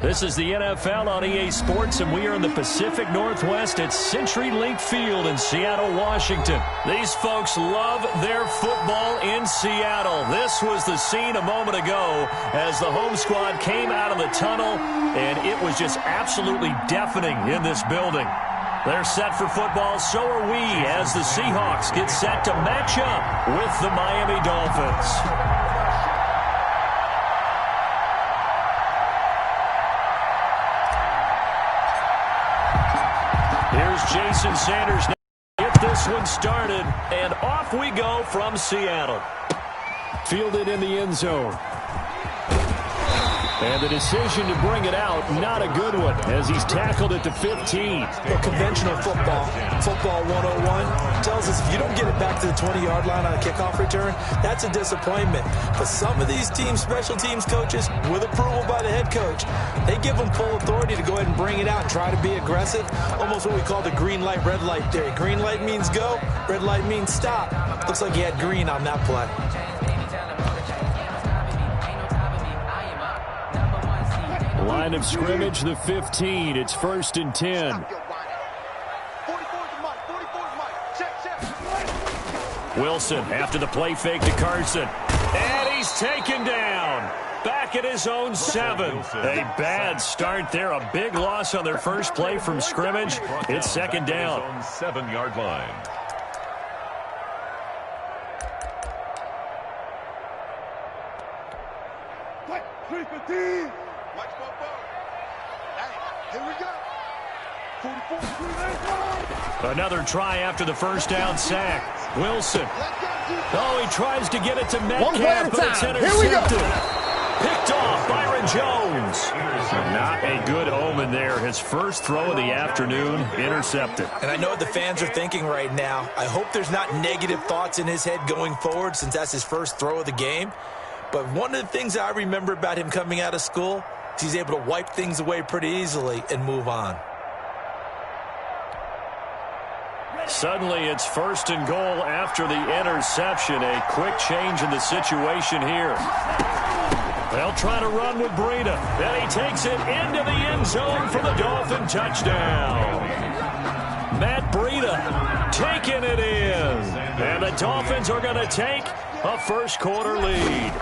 This is the NFL on EA Sports, and we are in the Pacific Northwest at CenturyLink Field in Seattle, Washington. These folks love their football in Seattle. This was the scene a moment ago as the home squad came out of the tunnel, and it was just absolutely deafening in this building. They're set for football, so are we, as the Seahawks get set to match up with the Miami Dolphins. Here's Jason Sanders now to get this one started, and off we go from Seattle. Fielded in the end zone. And the decision to bring it out, not a good one, as he's tackled at the 15. Well, conventional football 101, tells us if you don't get it back to the 20-yard line on a kickoff return, that's a disappointment. But some of these teams, special teams coaches, with approval by the head coach, they give them full authority to go ahead and bring it out and try to be aggressive, almost what we call the green light, red light theory. Green light means go, red light means stop. Looks like he had green on that play. Line of scrimmage, the 15. It's 1st and 10. Wilson after the play fake to Carson. And he's taken down. Back at his own 7. A bad start there. A big loss on their first play from scrimmage. It's 2nd down. 7-yard line. Here we go. 44. Another try after the first down sack. Wilson. Oh, he tries to get it to Metcalf, but it's intercepted. Here we go. Picked off Byron Jones. Not a good omen there. His first throw of the afternoon, intercepted. And I know what the fans are thinking right now. I hope there's not negative thoughts in his head going forward since that's his first throw of the game. But one of the things I remember about him coming out of school, he's able to wipe things away pretty easily and move on. Suddenly it's 1st and goal after the interception. A quick change in the situation here. They'll try to run with Breida. And he takes it into the end zone for the Dolphin touchdown. Matt Breida taking it in. And the Dolphins are going to take a first-quarter lead.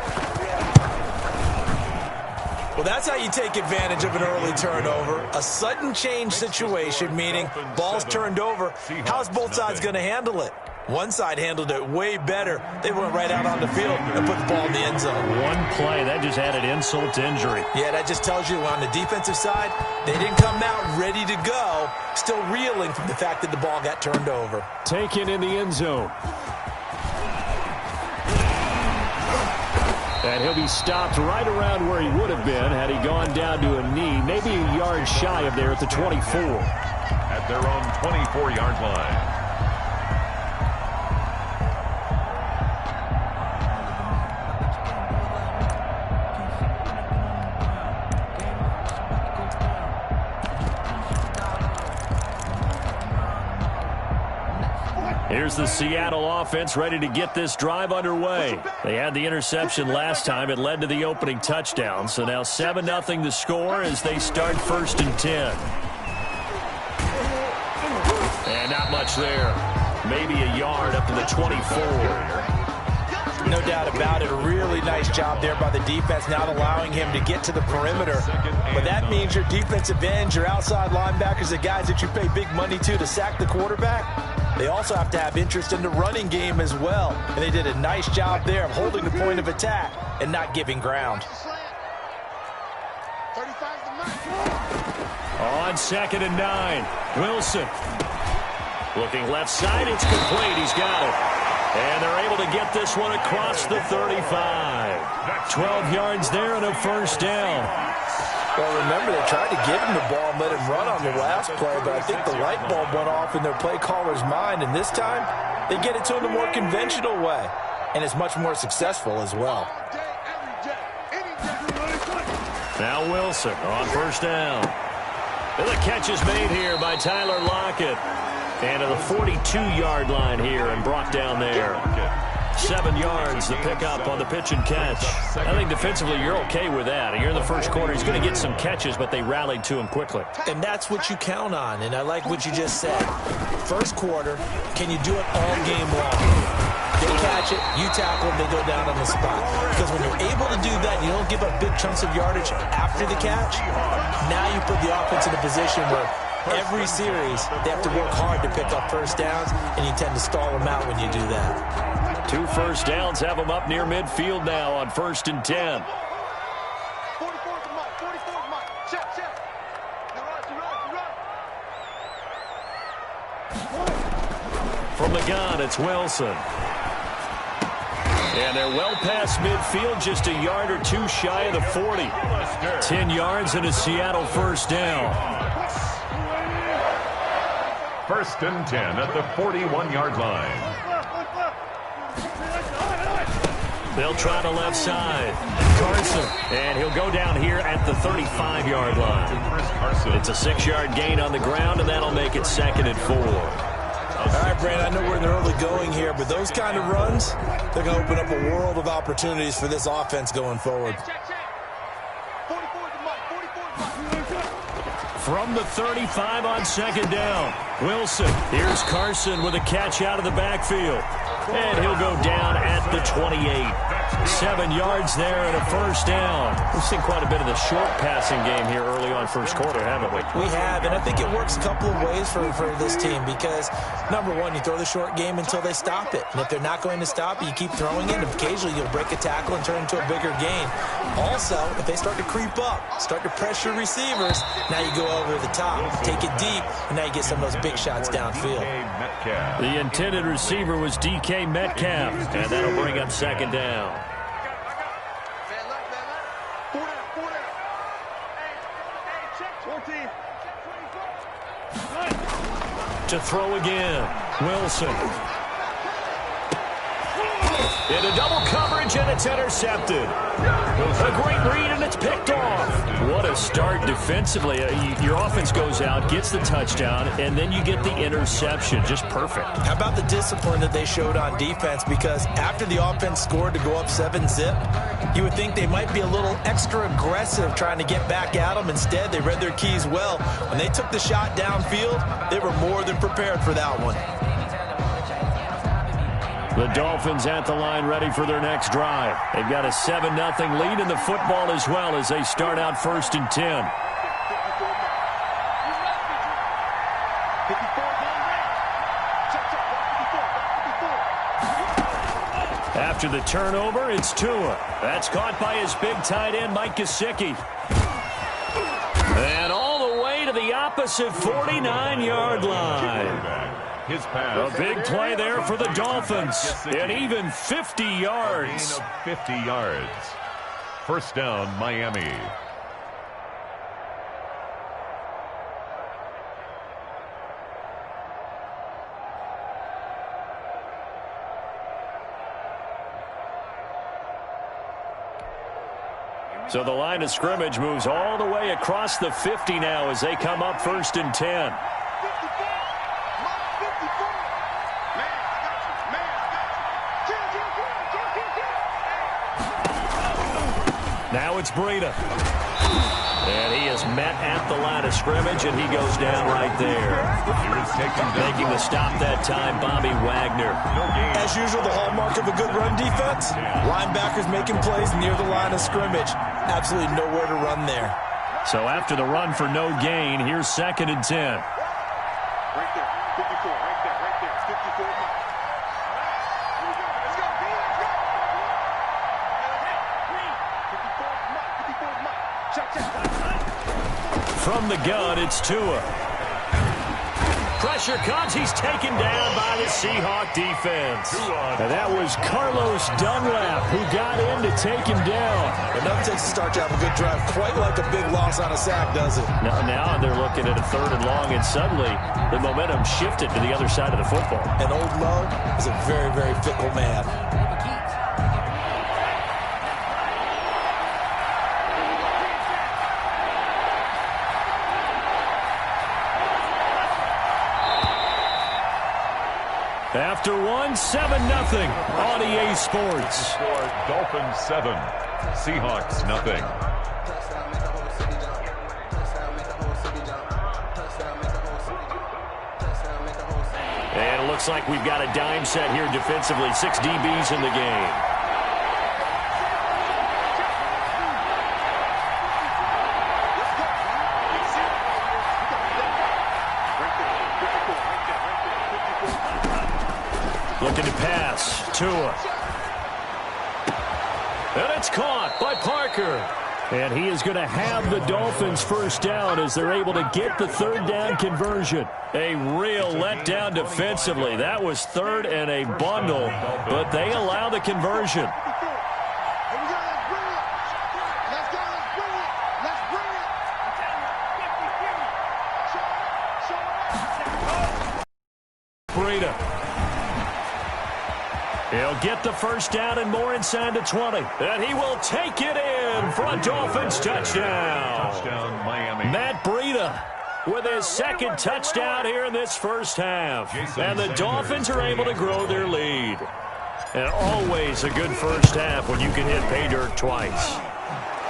Well, that's how you take advantage of an early turnover. A sudden change situation, meaning ball's turned over. How's both sides going to handle it? One side handled it way better. They went right out on the field and put the ball in the end zone. One play, that just added insult to injury. Yeah, that just tells you on the defensive side, they didn't come out ready to go, still reeling from the fact that the ball got turned over. Taken in the end zone. And he'll be stopped right around where he would have been had he gone down to a knee, maybe a yard shy of there at the 24. At their own 24-yard line. Here's the Seattle offense ready to get this drive underway. They had the interception last time. It led to the opening touchdown. So now 7-0 the score as they start 1st and 10. And not much there. Maybe a yard up to the 24. No doubt about it. A really nice job there by the defense, not allowing him to get to the perimeter. But that means your defensive ends, your outside linebackers, the guys that you pay big money to sack the quarterback, they also have to have interest in the running game as well. And they did a nice job there of holding the point of attack and not giving ground. On 2nd and 9, Wilson. Looking left side, it's complete. He's got it. And they're able to get this one across the 35. 12 yards there and a first down. Well, remember, they tried to give him the ball and let him run on the last play, but I think the light bulb went off in their play caller's mind, and this time they get it to him the more conventional way, and it's much more successful as well. Now Wilson on first down. And the catch is made here by Tyler Lockett. And to the 42-yard line here and brought down there. 7 yards, the pickup on the pitch and catch. I think defensively you're okay with that. You're in the first quarter. He's going to get some catches, but they rallied to him quickly. And that's what you count on, and I like what you just said. First quarter, can you do it all game long? They catch it, you tackle them, they go down on the spot. Because when you're able to do that, you don't give up big chunks of yardage after the catch, now you put the offense in a position where every series they have to work hard to pick up first downs, and you tend to stall them out when you do that. 2 first downs have them up near midfield now on 1st and 10. 44's Mike. 44's Mike. Check. From the gun, it's Wilson. And they're well past midfield, just a yard or 2 shy of the 40. 10 yards and a Seattle first down. 1st and 10 at the 41-yard line. They'll try the left side. Carson, and he'll go down here at the 35-yard line. It's a 6-yard gain on the ground, and that'll make it 2nd and 4. All right, Brandon, I know we're in the early going here, but those kind of runs, they're going to open up a world of opportunities for this offense going forward. From the 35 on 2nd down, Wilson. Here's Carson with a catch out of the backfield. And he'll go down at the 28. 7 yards there and a first down. We've seen quite a bit of the short passing game here early on first quarter, haven't we? We have, and I think it works a couple of ways for this team because, number one, you throw the short game until they stop it. And if they're not going to stop it, you keep throwing it, and occasionally you'll break a tackle and turn into a bigger gain. Also, if they start to creep up, start to pressure receivers, now you go over the top, take it deep, and now you get some of those big shots downfield. The intended receiver was DK Metcalf, and that'll bring up 2nd down. To throw again, Wilson. Into double coverage, and it's intercepted. A great read, and it's picked off. What a start defensively. Your offense goes out, gets the touchdown, and then you get the interception. Just perfect. How about the discipline that they showed on defense? Because after the offense scored to go up 7-zip, you would think they might be a little extra aggressive trying to get back at them. Instead, they read their keys well. When they took the shot downfield, they were more than prepared for that one. The Dolphins at the line ready for their next drive. They've got a 7-0 lead in the football as well as they start out 1st and 10. After the turnover, it's Tua. That's caught by his big tight end, Mike Gesicki. And all the way to the opposite 49-yard line. A big play there for the Dolphins. And even 50 yards. 50 yards. First down, Miami. So the line of scrimmage moves all the way across the 50 now as they come up 1st and 10. Now it's Breida. And he is met at the line of scrimmage, and he goes down right there. Making the stop that time, Bobby Wagner. As usual, the hallmark of a good run defense, linebackers making plays near the line of scrimmage. Absolutely nowhere to run there. So after the run for no gain, here's 2nd and 10. Right there. 54. Right there. It's 54. Here we go. Let's go. From the gun, it's Tua. Pressure comes. He's taken down by the Seahawk defense. And that was Carlos Dunlap who got in to take him down. Enough takes to start to have a good drive. Quite like a big loss on a sack, does it? Now they're looking at a 3rd and long, and suddenly the momentum shifted to the other side of the football. And Old Lowe is a very, very fickle man. After one, 7-0 on EA Sports. Dolphins 7, Seahawks nothing. And it looks like we've got a dime set here defensively. 6 DBs in the game. Looking to pass. Tua. And it's caught by Parker. And he is going to have the Dolphins first down as they're able to get the third down conversion. A real letdown defensively. That was third and a bundle, but they allow the conversion. Breida. He'll get the first down and more inside the 20. And he will take it in for a Dolphins touchdown. Touchdown, Miami. Matt Breida with his second touchdown here in this first half. And the Dolphins are able to grow their lead. And always a good first half when you can hit pay dirt twice.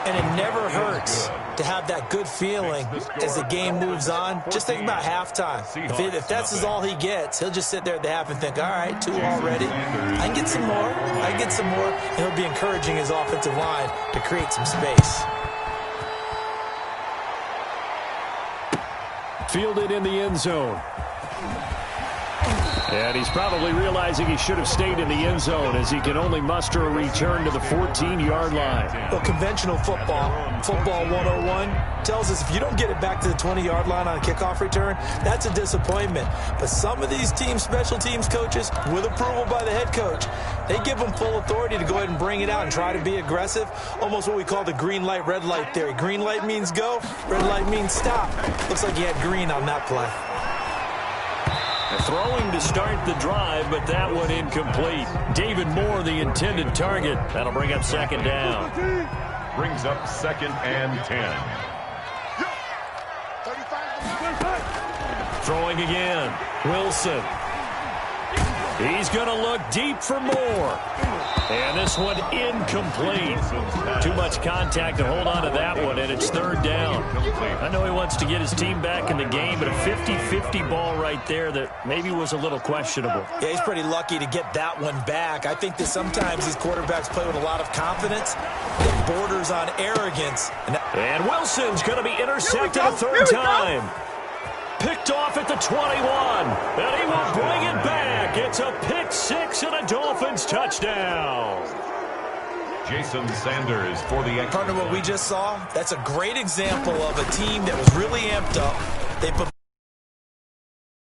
And it never hurts to have that good feeling as the game moves on. Just think about halftime. If that's all he gets, he'll just sit there at the half and think, all right, 2 already. I can get some more. I can get some more. And he'll be encouraging his offensive line to create some space. Fielded in the end zone. And he's probably realizing he should have stayed in the end zone as he can only muster a return to the 14-yard line. Well, conventional football 101, tells us if you don't get it back to the 20-yard line on a kickoff return, that's a disappointment. But some of these special teams coaches, with approval by the head coach, they give them full authority to go ahead and bring it out and try to be aggressive. Almost what we call the green light, red light theory. Green light means go, red light means stop. Looks like he had green on that play. Throwing to start the drive, but that one incomplete. David Moore, the intended target. That'll bring up second down. Brings up 2nd and 10. Throwing again. Wilson. He's going to look deep for Moore. And this one incomplete. Too much contact to hold on to that one, and it's third down. I know he wants to get his team back in the game, but a 50-50 ball right there that maybe was a little questionable. Yeah, he's pretty lucky to get that one back. I think that sometimes these quarterbacks play with a lot of confidence that borders on arrogance. And Wilson's going to be intercepted a third time. Picked off at the 21, and he will bring it back. It's a pick six and a Dolphins touchdown. Jason Sanders for the extra. Partner, what we just saw, that's a great example of a team that was really amped up.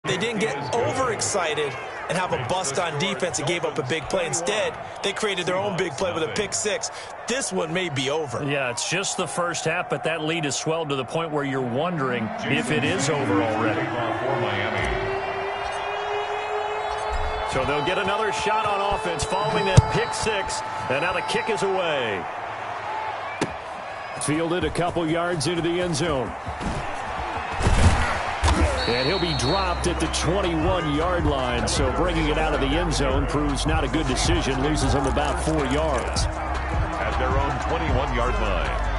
They didn't get overexcited and have a bust on defense and gave up a big play. Instead, they created their own big play with a pick six. This one may be over. Yeah, it's just the first half, but that lead has swelled to the point where you're wondering if it is over already. For Miami. So they'll get another shot on offense following that pick six, and now the kick is away. Fielded a couple yards into the end zone. And he'll be dropped at the 21-yard line, so bringing it out of the end zone proves not a good decision, loses him about 4 yards. At their own 21-yard line.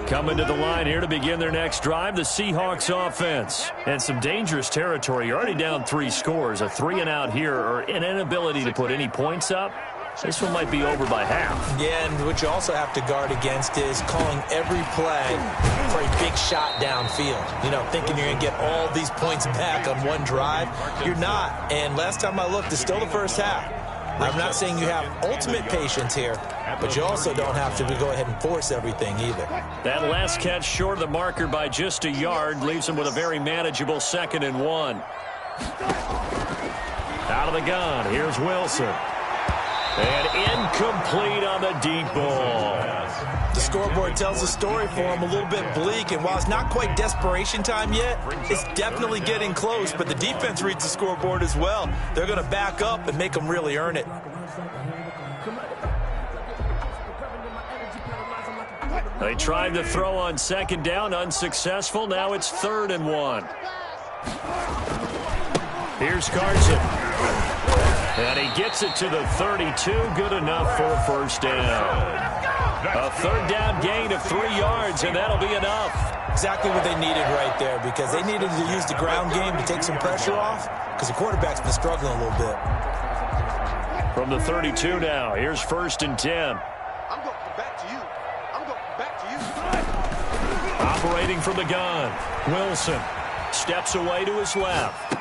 Coming to the line here to begin their next drive, the Seahawks offense. And some dangerous territory. You're already down 3 scores. A 3-and-out here, or an inability to put any points up. This one might be over by half. Yeah, and what you also have to guard against is calling every play for a big shot downfield. You know, thinking you're going to get all these points back on one drive. You're not. And last time I looked, it's still the first half. I'm not saying you have ultimate patience here, but you also don't have to go ahead and force everything either. That last catch short of the marker by just a yard leaves him with a very manageable 2nd and 1. Out of the gun, here's Wilson. And incomplete on the deep ball. The scoreboard tells the story for him, a little bit bleak, and while it's not quite desperation time yet, it's definitely getting close, but the defense reads the scoreboard as well. They're going to back up and make them really earn it. They tried to throw on second down, unsuccessful. Now it's 3rd and 1. Here's Carson. And he gets it to the 32. Good enough for a first down. A 3rd down gain of 3 yards, and that'll be enough. Exactly what they needed right there, because they needed to use the ground game to take some pressure off, because the quarterback's been struggling a little bit. From the 32 now, here's 1st and 10. I'm going back to you. I'm going back to you. Operating from the gun, Wilson steps away to his left.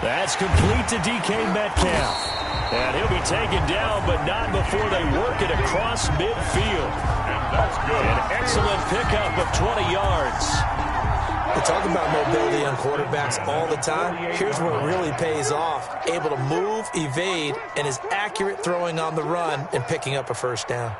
That's complete to DK Metcalf. And he'll be taken down, but not before they work it across midfield. And that's good. An excellent pickup of 20 yards. We talk about mobility on quarterbacks all the time. Here's where it really pays off. Able to move, evade, and is accurate throwing on the run and picking up a first down.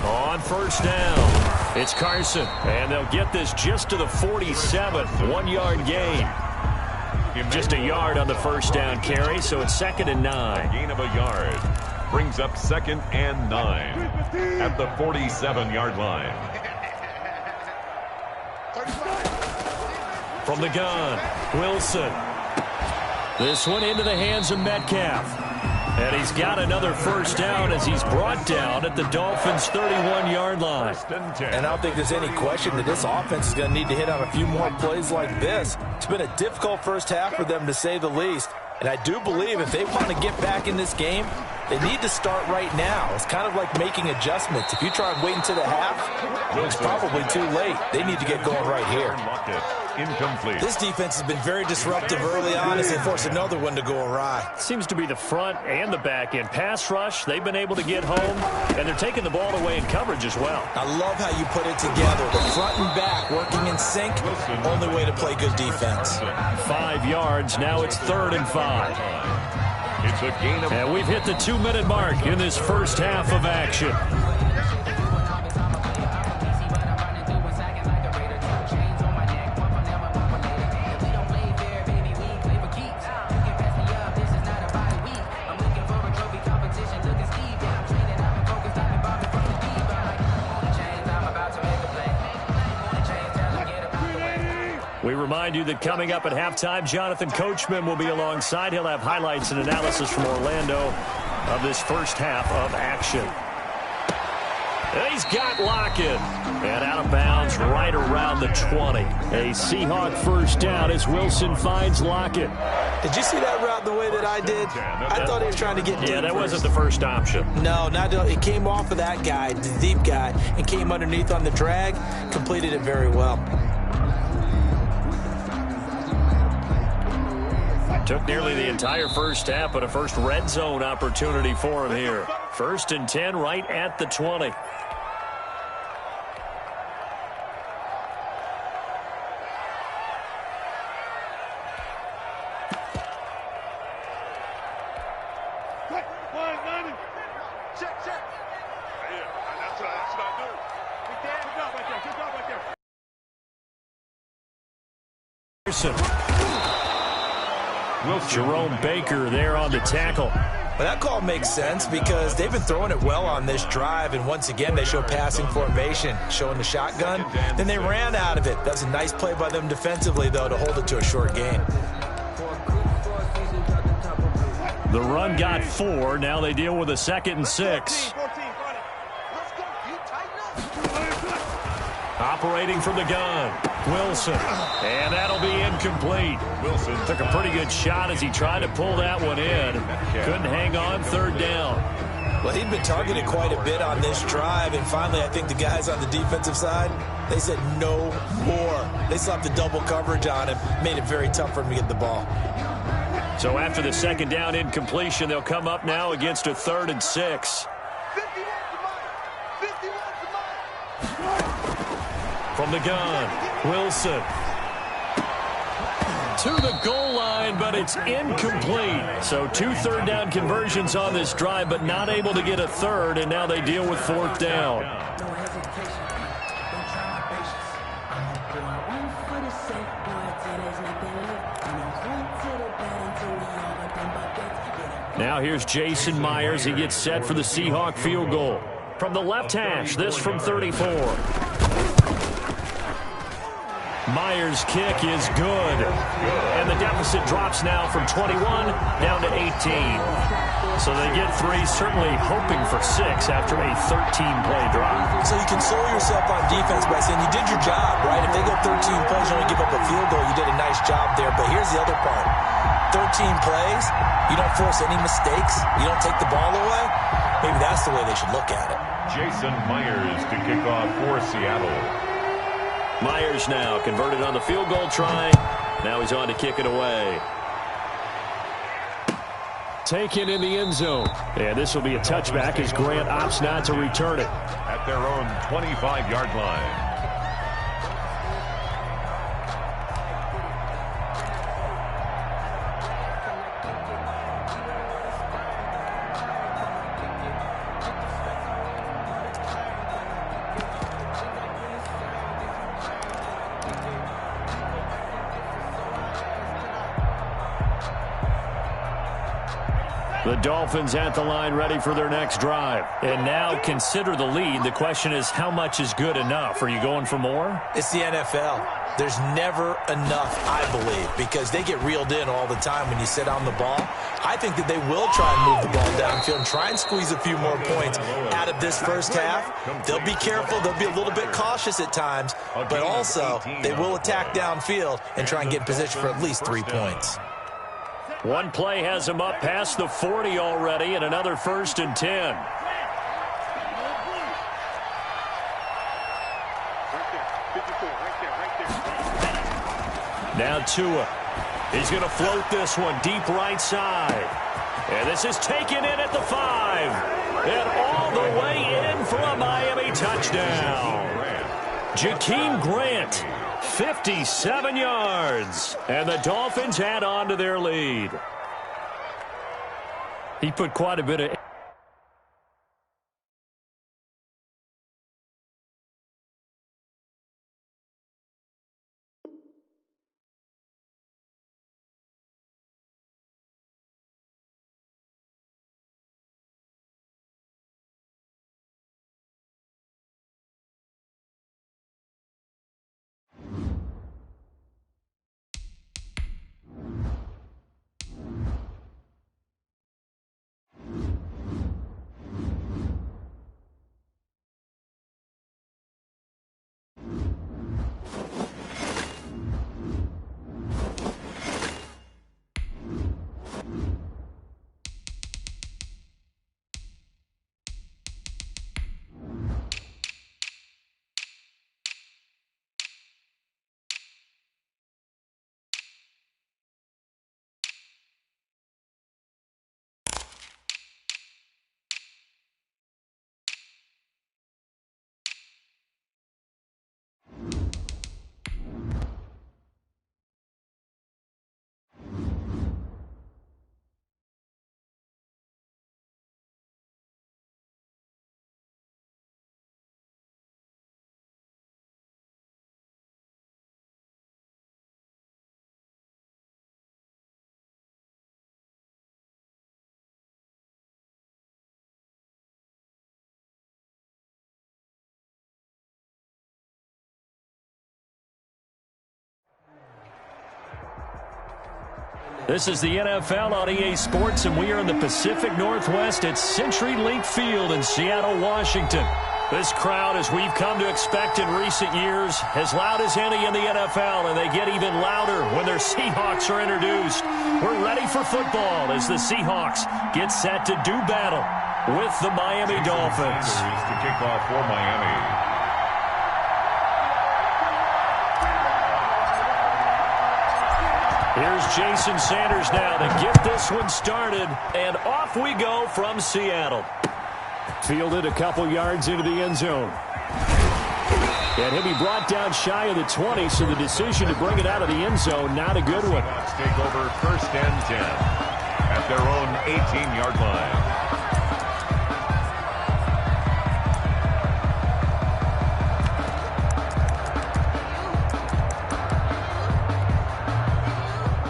On first down, it's Carson, and they'll get this just to the 47, 1-yard gain. Just a yard on the first down carry, so it's 2nd and 9. Gain of a yard brings up 2nd and 9 at the 47-yard line. From the gun, Wilson. This one into the hands of Metcalf. And he's got another first down as he's brought down at the Dolphins' 31-yard line. And I don't think there's any question that this offense is going to need to hit on a few more plays like this. It's been a difficult first half for them, to say the least. And I do believe if they want to get back in this game, they need to start right now. It's kind of like making adjustments. If you try and wait until the half, it's probably too late. They need to get going right here. Incomplete. This defense has been very disruptive early on as they force another one to go awry. Seems to be the front and the back end. Pass rush, they've been able to get home, and they're taking the ball away in coverage as well. I love how you put it together. The front and back working in sync, only way to play good defense. 5 yards, now it's 3rd and 5. It's a gain of... And we've hit the 2-minute mark in this first half of action. We remind you that coming up at halftime, Jonathan Coachman will be alongside. He'll have highlights and analysis from Orlando of this first half of action. And he's got Lockett. And out of bounds right around the 20. A Seahawk first down as Wilson finds Lockett. Did you see that route the way that I did? I thought he was trying to get deep. Yeah, that first. wasn't the first option. No, it came off of that guy, the deep guy, and came underneath on the drag. Completed it very well. Took nearly the entire first half, but a first red zone opportunity for him here. 1st and 10 right at the 20. Jerome Baker there on the tackle. Well, that call makes sense because they've been throwing it well on this drive, and once again they show passing formation, showing the shotgun. Then they ran out of it. That was a nice play by them defensively, though, to hold it to a short gain. The run got 4. Now they deal with a 2nd and 6. Operating from the gun, Wilson. And that'll be incomplete. Wilson took a pretty good shot as he tried to pull that one in. Couldn't hang on, 3rd down. Well, he'd been targeted quite a bit on this drive, and finally I think the guys on the defensive side, they said no more. They slapped the double coverage on him, made it very tough for him to get the ball. So after the 2nd down incompletion, they'll come up now against a 3rd and 6. From the gun, Wilson. To the goal line, but it's incomplete. So 2 third down conversions on this drive, but not able to get a 3rd, and now they deal with 4th down. Now here's Jason Myers. He gets set for the Seahawk field goal. From the left hash, this from 34. Myers' kick is good. And the deficit drops now from 21 down to 18. So they get 3, certainly hoping for 6 after a 13-play drive. So you console yourself on defense by saying you did your job, right? If they go 13 plays, you only give up a field goal, you did a nice job there. But here's the other part. 13 plays, you don't force any mistakes, you don't take the ball away. Maybe that's the way they should look at it. Jason Myers to kick off for Seattle. Myers now converted on the field goal try. Now he's on to kick it away. Taken in the end zone. And this will be a touchback as Grant opts not to return it. At their own 25-yard line. The Dolphins at the line ready for their next drive. And now consider the lead. The question is, how much is good enough? Are you going for more? It's the NFL. There's never enough, I believe, because they get reeled in all the time when you sit on the ball. I think that they will try and move the ball downfield and try and squeeze a few more points out of this first half. They'll be careful. They'll be a little bit cautious at times, but also they will attack downfield and try and get in position for at least 3 points. One play has him up past the 40 already, and another 1st and 10. Now Tua. He's going to float this one deep right side. And this is taken in at the 5. And all the way in for a Miami touchdown. Jakeem Grant. 57 yards. And the Dolphins add on to their lead. He put quite a bit of... This is the NFL on EA Sports, and we are in the Pacific Northwest at CenturyLink Field in Seattle, Washington. This crowd, as we've come to expect in recent years, as loud as any in the NFL, and they get even louder when their Seahawks are introduced. We're ready for football as the Seahawks get set to do battle with the Miami Dolphins. To kick off for Miami. Here's Jason Sanders now to get this one started, and off we go from Seattle. Fielded a couple yards into the end zone. And he'll be brought down shy of the 20, so the decision to bring it out of the end zone, not a good one. Take over 1st and 10 at their own 18-yard line.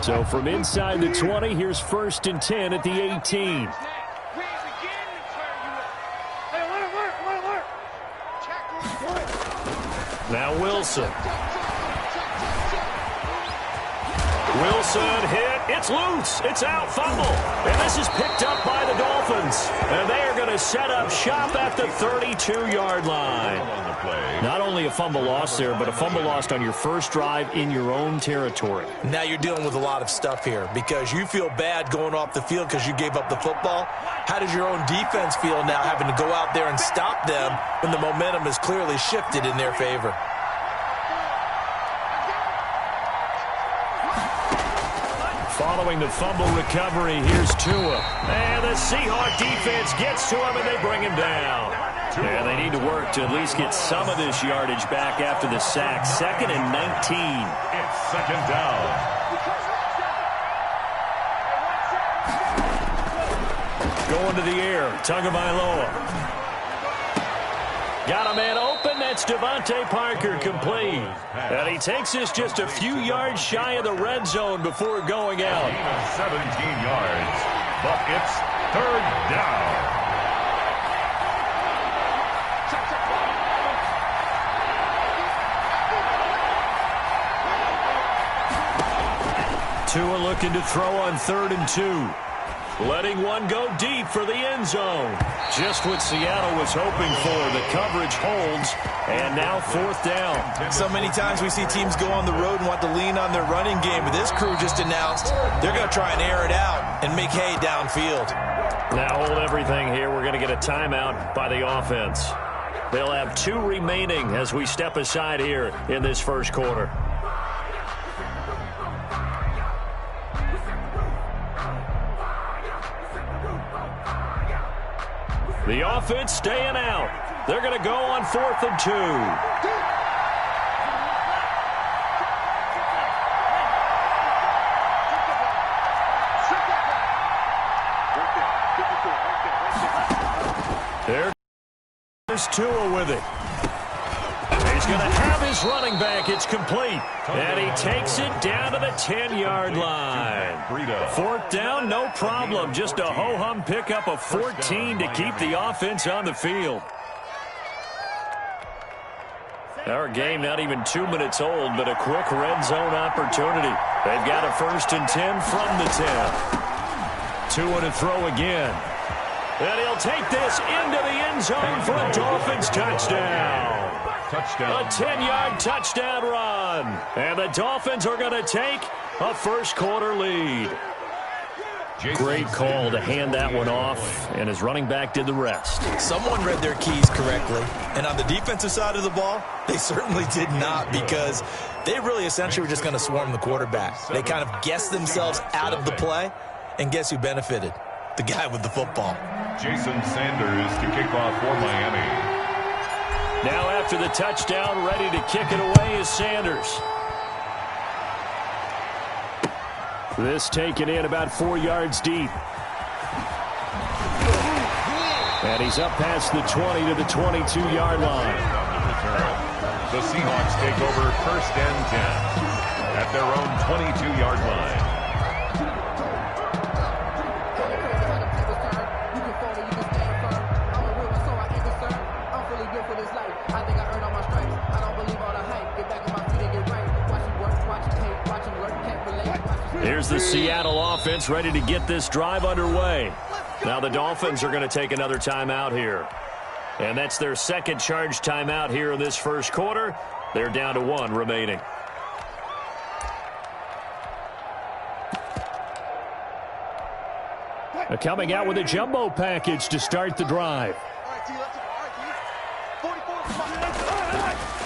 So from inside the 20, here's 1st and 10 at the 18. Now Wilson. Wilson hit. It's loose. It's out. Fumble. And this is picked up by the Dolphins. And they are going to set up shop at the 32-yard line. Not only a fumble loss there, but a fumble lost on your first drive in your own territory. Now you're dealing with a lot of stuff here because you feel bad going off the field because you gave up the football. How does your own defense feel now having to go out there and stop them when the momentum is clearly shifted in their favor? Following the fumble recovery, here's Tua. And the Seahawk defense gets to him, and they bring him down. Yeah, they need to work to at least get some of this yardage back after the sack. 2nd and 19. It's 2nd down. Going to the air, Tagovailoa. Got a man open. That's Devontae Parker, complete. And he takes this just a few yards shy of the red zone before going out. 17 yards, but it's 3rd down. Tua looking to throw on 3rd and 2. Letting one go deep for the end zone. Just what Seattle was hoping for. The coverage holds, and now 4th down. So many times we see teams go on the road and want to lean on their running game, but this crew just announced they're going to try and air it out and make hay downfield. Now hold everything here. We're going to get a timeout by the offense. They'll have 2 remaining as we step aside here in this first quarter. The offense staying out. They're going to go on 4th and 2. There's Tua with it. He's going to have his running back. It's complete. And he takes it down to the 10-yard line. 4th down, no problem. Just a ho-hum pickup of 14 to keep the offense on the field. Our game not even 2 minutes old, but a quick red zone opportunity. They've got a 1st and 10 from the 10. Tua to throw again. And he'll take this into the end zone for a Dolphins touchdown. A 10-yard touchdown run. And the Dolphins are going to take a first-quarter lead. Great call to hand that one off, and his running back did the rest. Someone read their keys correctly, and on the defensive side of the ball, they certainly did not because they really essentially were just going to swarm the quarterback. They kind of guessed themselves out of the play, and guess who benefited? The guy with the football. Jason Sanders to kick off for Miami. Now after the touchdown, ready to kick it away is Sanders. This taken in about 4 yards deep. And he's up past the 20 to the 22-yard line. The Seahawks take over 1st and 10 at their own 22-yard line. Here's the Seattle offense ready to get this drive underway. Now the Dolphins are going to take another timeout here. And that's their 2nd charge timeout here in this first quarter. They're down to 1 remaining. Coming out with a jumbo package to start the drive.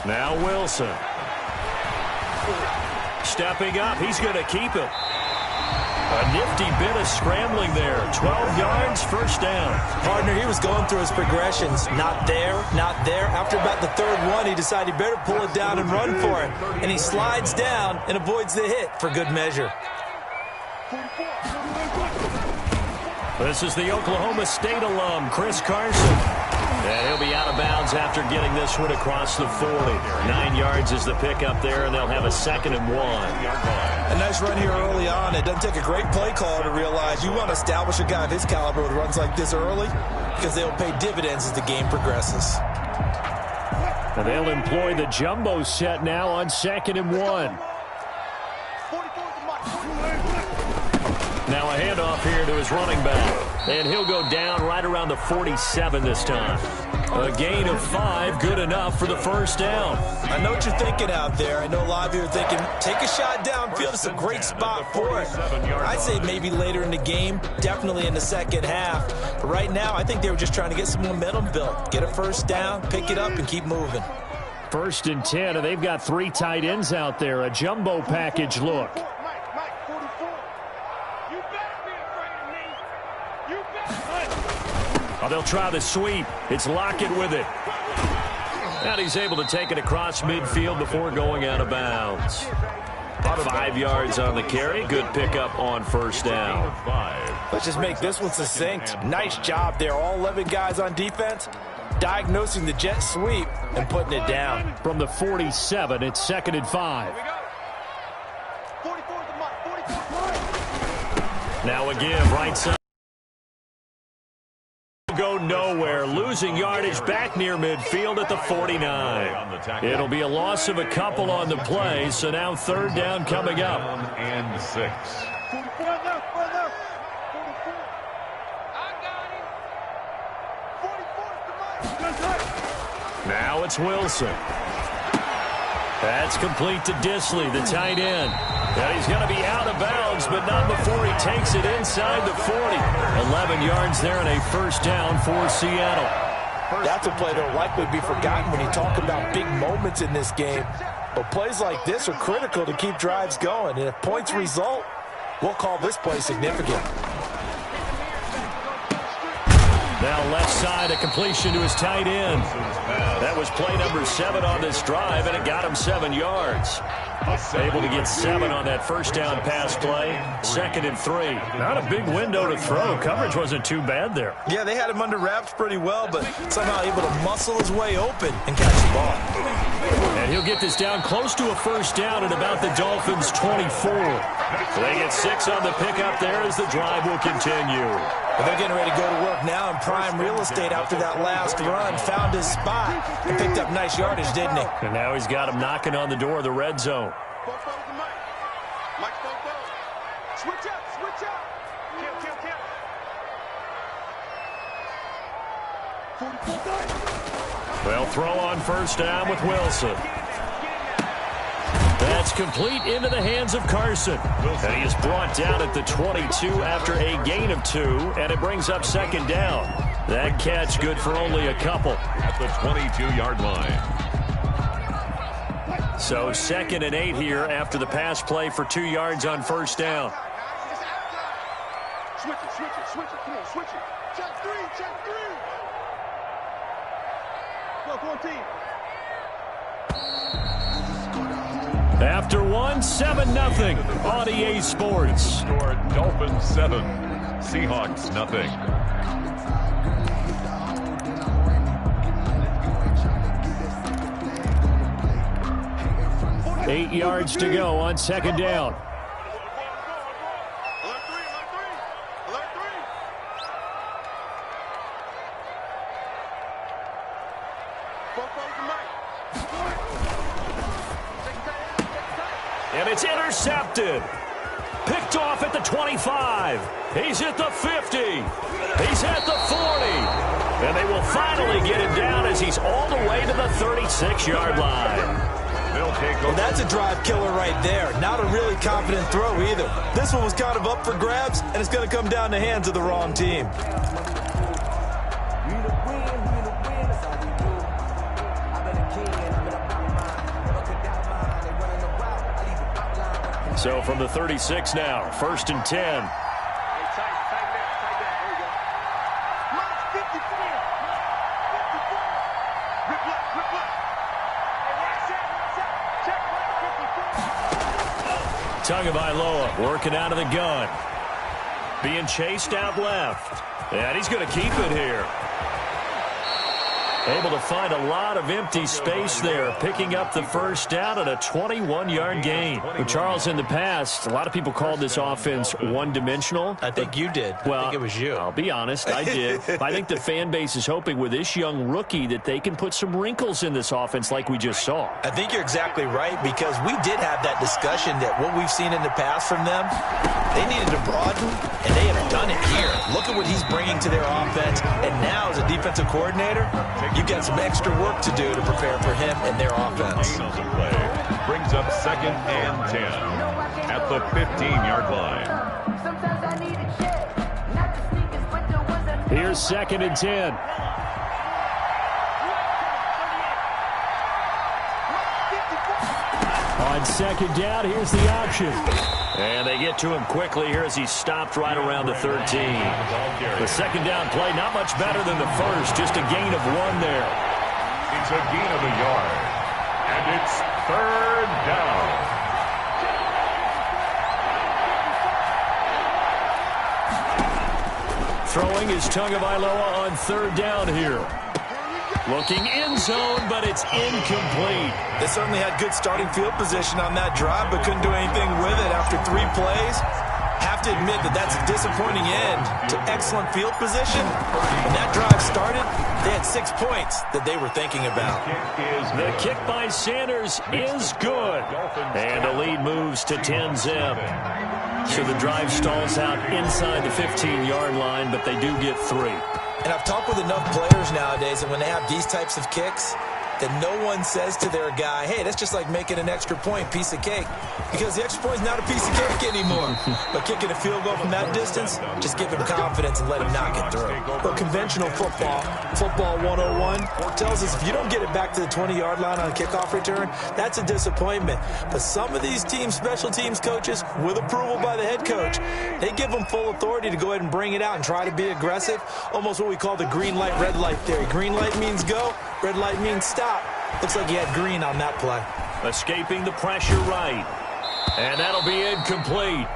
Now Wilson. Stepping up, he's going to keep it. A nifty bit of scrambling there. 12 yards, 1st down. Partner, he was going through his progressions. Not there, not there. After about the 3rd one, he decided he better pull it down and run for it. And he slides down and avoids the hit for good measure. This is the Oklahoma State alum, Chris Carson. And he'll be out of bounds after getting this one across the 40. 9 yards is the pickup there, and they'll have a 2nd and 1. A nice run here early on. It doesn't take a great play caller to realize you want to establish a guy of his caliber with runs like this early because they'll pay dividends as the game progresses. And they'll employ the jumbo set now on 2nd and 1. Now a handoff here to his running back. And he'll go down right around the 47 this time. A gain of 5, good enough for the first down. I know what you're thinking out there. I know a lot of you are thinking, take a shot downfield. It's a great spot for it. I'd say maybe later in the game, definitely in the second half. But right now, I think they were just trying to get some momentum built. Get a first down, pick it up, and keep moving. 1st and 10, and they've got 3 tight ends out there. A jumbo package look. Oh, they'll try the sweep. It's Lockett with it. And he's able to take it across midfield before going out of bounds. 5 yards on the carry. Good pickup on first down. Let's just make this one succinct. Nice job there. All 11 guys on defense diagnosing the jet sweep and putting it down. From the 47, it's 2nd and 5. Now a give right side. Go nowhere, losing yardage back near midfield at the 49. It'll be a loss of a couple on the play, so now 3rd down coming up. And 6. Now it's Wilson. That's complete to Disley, the tight end. And he's going to be out of bounds, but not before he takes it inside the 40. 11 yards there and a first down for Seattle. That's a play that will likely be forgotten when you talk about big moments in this game. But plays like this are critical to keep drives going. And if points result, we'll call this play significant. Now left side, a completion to his tight end. That was play number 7 on this drive, and it got him 7 yards. Able to get 7 on that first down pass play. 2nd and 3. Not a big window to throw. Coverage wasn't too bad there. Yeah, they had him under wraps pretty well, but somehow able to muscle his way open and catch the ball. And he'll get this down close to a first down at about the Dolphins' 24. They get 6 on the pickup there as the drive will continue. Well, they're getting ready to go to work now in prime real estate after that last run. Found his spot and picked up nice yardage, didn't he? And now he's got him knocking on the door of the red zone. Switch up, switch up. Well, throw on first down with Wilson. That's complete into the hands of Carson. And he is brought down at the 22 after a gain of 2, and it brings up 2nd down. That catch good for only a couple. At the 22-yard line. So 2nd and 8 here after the pass play for 2 yards on first down. Switch it, switch it, switch it. Come on, switch it. Check 3, check 3. Go on, team. After 1, 7-0 on EA Sports. Score Dolphins 7, Seahawks nothing. Eight yards to go on 2nd down. And it's intercepted. Picked off at the 25. He's at the 50. He's at the 40. And they will finally get him down as he's all the way to the 36-yard line. Well, that's a drive killer right there. Not a really confident throw either. This one was kind of up for grabs, and it's going to come down the hands of the wrong team. So from the 36 now, 1st and 10. Tagovailoa working out of the gun. Being chased out left. And he's going to keep it here. Able to find a lot of empty space there, picking up the first down at a 21-yard gain. Well, Charles, in the past, a lot of people called this offense one-dimensional. I think you did. Well, I think it was you. I'll be honest, I did. I think the fan base is hoping with this young rookie that they can put some wrinkles in this offense like we just saw. I think you're exactly right, because we did have that discussion that what we've seen in the past from them, they needed to broaden, and they have done it here. Look at what he's bringing to their offense, and now as a defensive coordinator, you've got some extra work to do to prepare for him and their offense. Brings up 2nd and 10 at the 15-yard line. Here's 2nd and 10. On 2nd down, here's the option. And they get to him quickly here as he stopped right around the 13. The 2nd down play, not much better than the first, just a gain of 1 there. It's a gain of a yard, and it's 3rd down. Throwing is Tagovailoa on 3rd down here. Looking end zone, but it's incomplete. They certainly had good starting field position on that drive, but couldn't do anything with it after 3 plays. Have to admit that that's a disappointing end to excellent field position. When that drive started, they had 6 points that they were thinking about. The kick by Sanders is good. And the lead moves to 10-zip. So the drive stalls out inside the 15-yard line, but they do get 3. And I've talked with enough players nowadays that when they have these types of kicks, that no one says to their guy, hey, that's just like making an extra point, piece of cake. Because the extra point is not a piece of cake anymore. But kicking a field goal from that distance, just give him confidence and let him knock it through. But conventional football 101, tells us if you don't get it back to the 20-yard line on a kickoff return, that's a disappointment. But some of these team special teams coaches, with approval by the head coach, they give them full authority to go ahead and bring it out and try to be aggressive. Almost what we call the green light, red light theory. Green light means go, red light means stop. Looks like he had green on that play. Escaping the pressure right. And that'll be incomplete.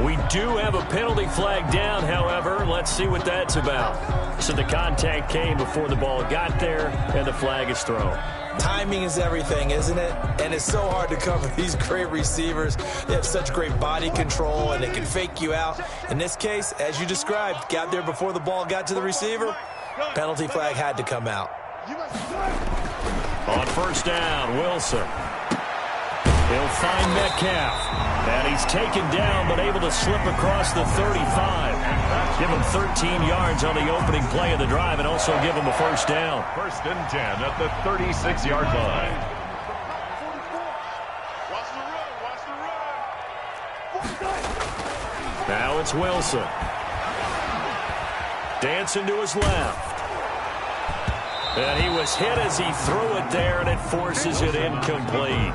We do have a penalty flag down, however. Let's see what that's about. So the contact came before the ball got there, and the flag is thrown. Timing is everything, isn't it? And it's so hard to cover these great receivers. They have such great body control, and they can fake you out. In this case, as you described, got there before the ball got to the receiver. Penalty flag had to come out. On 1st down, Wilson. He'll find Metcalf. And he's taken down, but able to slip across the 35. Give him 13 yards on the opening play of the drive, and also give him a 1st down. 1st and 10 at the 36-yard line. Now it's Wilson. Dancing to his left. And he was hit as he threw it there, and it forces it incomplete.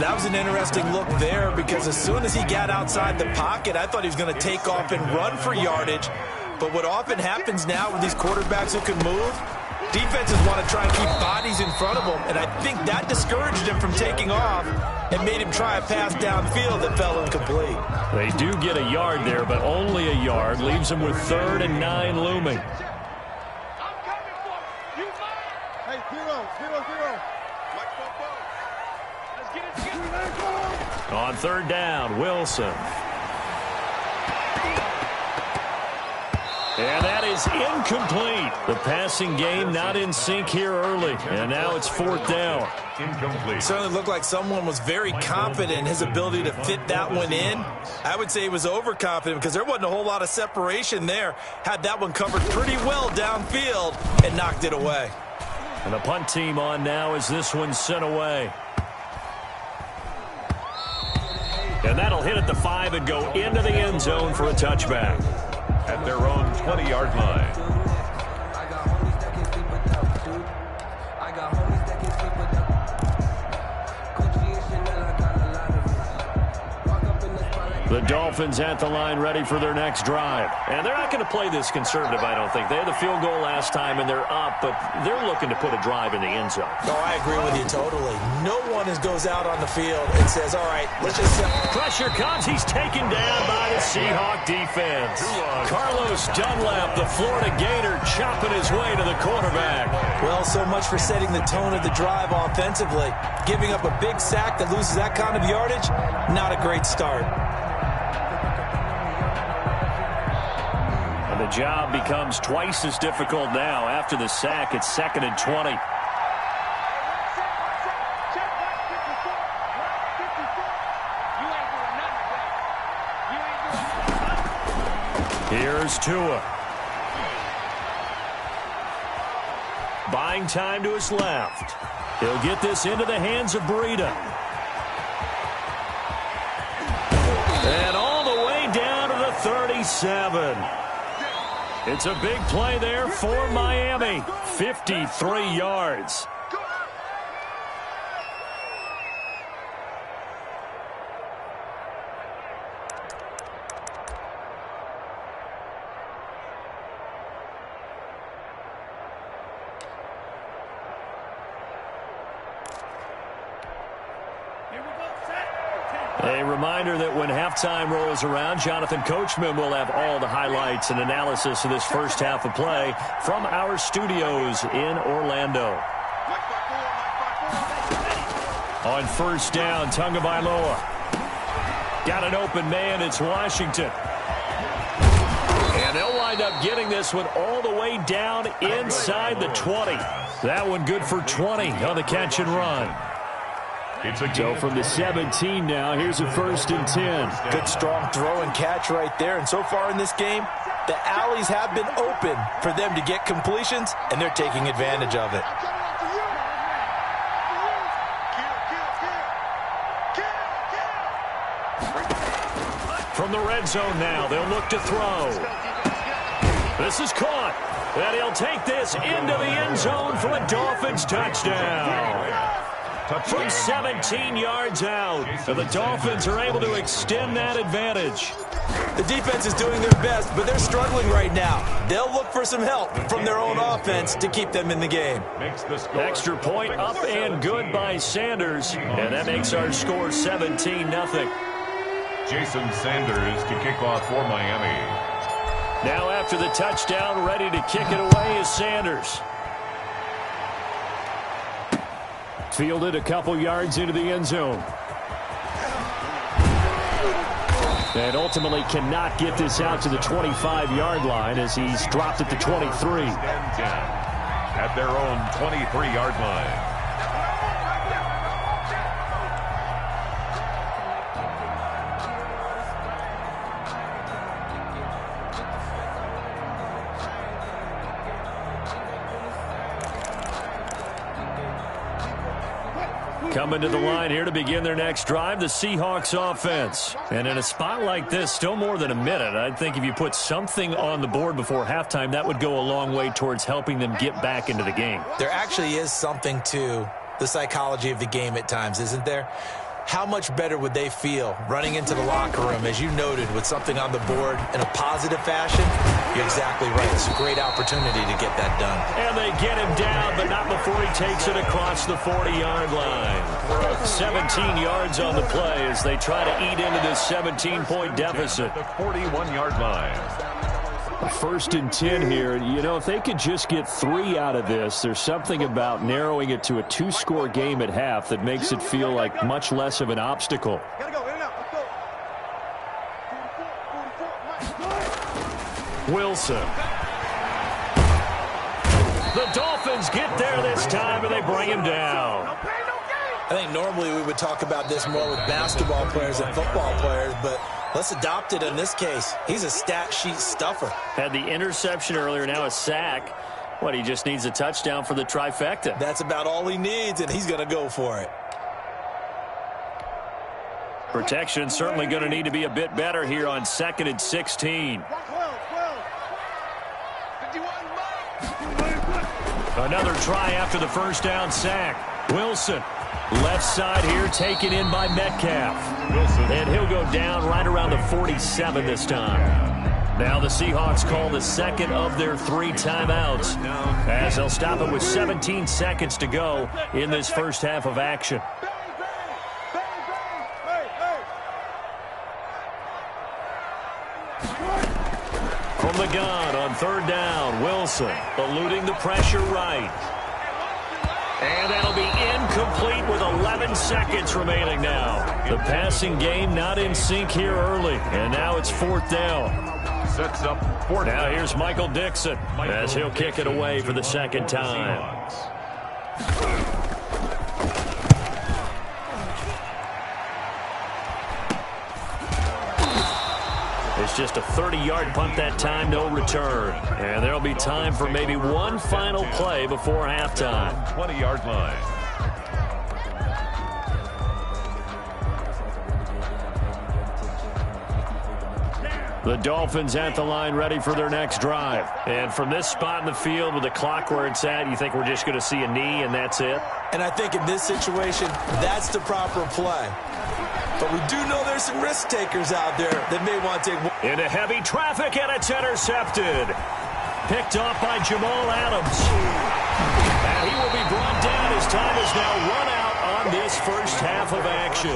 That was an interesting look there, because as soon as he got outside the pocket, I thought he was going to take off and run for yardage. But what often happens now with these quarterbacks who can move, defenses want to try and keep bodies in front of them, and I think that discouraged him from taking off and made him try a pass downfield that fell incomplete. They do get a yard there, but only a yard. Leaves them with 3rd and 9 looming. On 3rd down, Wilson. And that is incomplete. The passing game not in sync here early. And now it's 4th down. Incomplete. Certainly looked like someone was very confident in his ability to fit that one in. I would say he was overconfident, because there wasn't a whole lot of separation there. Had that one covered pretty well downfield and knocked it away. And the punt team on now as this one's sent away. And that'll hit at the 5 and go into the end zone for a touchback. At their own 20-yard line. The Dolphins at the line ready for their next drive. And they're not going to play this conservative, I don't think. They had the field goal last time, and they're up, but they're looking to put a drive in the end zone. Oh, I agree with you totally. No one goes out on the field and says, all right, let's just... Pressure comes. He's taken down by the Seahawk defense. Carlos Dunlap, the Florida Gator, chopping his way to the quarterback. Well, so much for setting the tone of the drive offensively. Giving up a big sack that loses that kind of yardage, not a great start. The job becomes twice as difficult now. After the sack, it's 2nd and 20. Here's Tua. Buying time to his left. He'll get this into the hands of Breida. And all the way down to the 37. It's a big play there for Miami. 53 yards. A reminder that when halftime rolls around, Jonathan Coachman will have all the highlights and analysis of this first half of play from our studios in Orlando. On first down, Tagovailoa. Got an open man, it's Washington. And they'll wind up getting this one all the way down inside the 20. That one good for 20 on the catch and run. So from the 17 now, here's a 1st and 10. Good strong throw and catch right there. And so far in this game, the alleys have been open for them to get completions, and they're taking advantage of it. From the red zone now, they'll look to throw. This is caught. And he'll take this into the end zone for a Dolphins touchdown. From 17 yards out, the Dolphins are able to extend that advantage. The defense is doing their best, but they're struggling right now. They'll look for some help from their own offense to keep them in the game. Extra point up and good by Sanders, and that makes our score 17-0. Jason Sanders to kick off for Miami. Now after the touchdown, ready to kick it away is Sanders. Fielded a couple yards into the end zone. And ultimately cannot get this out to the 25-yard line as he's dropped at the 23. At their own 23-yard line. Coming to the line here to begin their next drive, the Seahawks offense. And in a spot like this, still more than a minute, I think if you put something on the board before halftime, that would go a long way towards helping them get back into the game. There actually is something to the psychology of the game at times, isn't there? How much better would they feel running into the locker room, as you noted, with something on the board in a positive fashion? You're exactly right. It's a great opportunity to get that done. And they get him down, but not before he takes it across the 40-yard line. 17 yards on the play as they try to eat into this 17-point deficit. The 41-yard line. 1st and 10 here. You know, if they could just get 3 out of this, there's something about narrowing it to a 2-score game at half that makes it feel like much less of an obstacle. Wilson. The Dolphins get there this time, and they bring him down. I think normally we would talk about this more with basketball players and football players, but let's adopt it in this case. He's a stat sheet stuffer. Had the interception earlier, now a sack. What, he just needs a touchdown for the trifecta. That's about all he needs, and he's going to go for it. Protection certainly going to need to be a bit better here on 2nd and 16. Another try after the first down sack. Wilson Left side here taken in by Metcalf. And he'll go down right around the 47 this time. Now the Seahawks call the second of their 3 timeouts as they'll stop it with 17 seconds to go in this first half of action. From the gun on 3rd down, Wilson eluding the pressure right. And that'll be incomplete with 11 seconds remaining now. The passing game not in sync here early, and now it's 4th down. Sets up 4th. Now here's Michael Dixon as he'll kick it away for the second time. It's just a 30-yard punt that time, no return. And there'll be time for maybe one final play before halftime. 20-yard line. The Dolphins at the line ready for their next drive. And from this spot in the field with the clock where it's at, you think we're just going to see a knee and that's it? And I think in this situation, that's the proper play. But we do know there's some risk takers out there that may want to take... Into heavy traffic, and it's intercepted. Picked off by Jamal Adams. And he will be brought down. His time is now run out on this first half of action.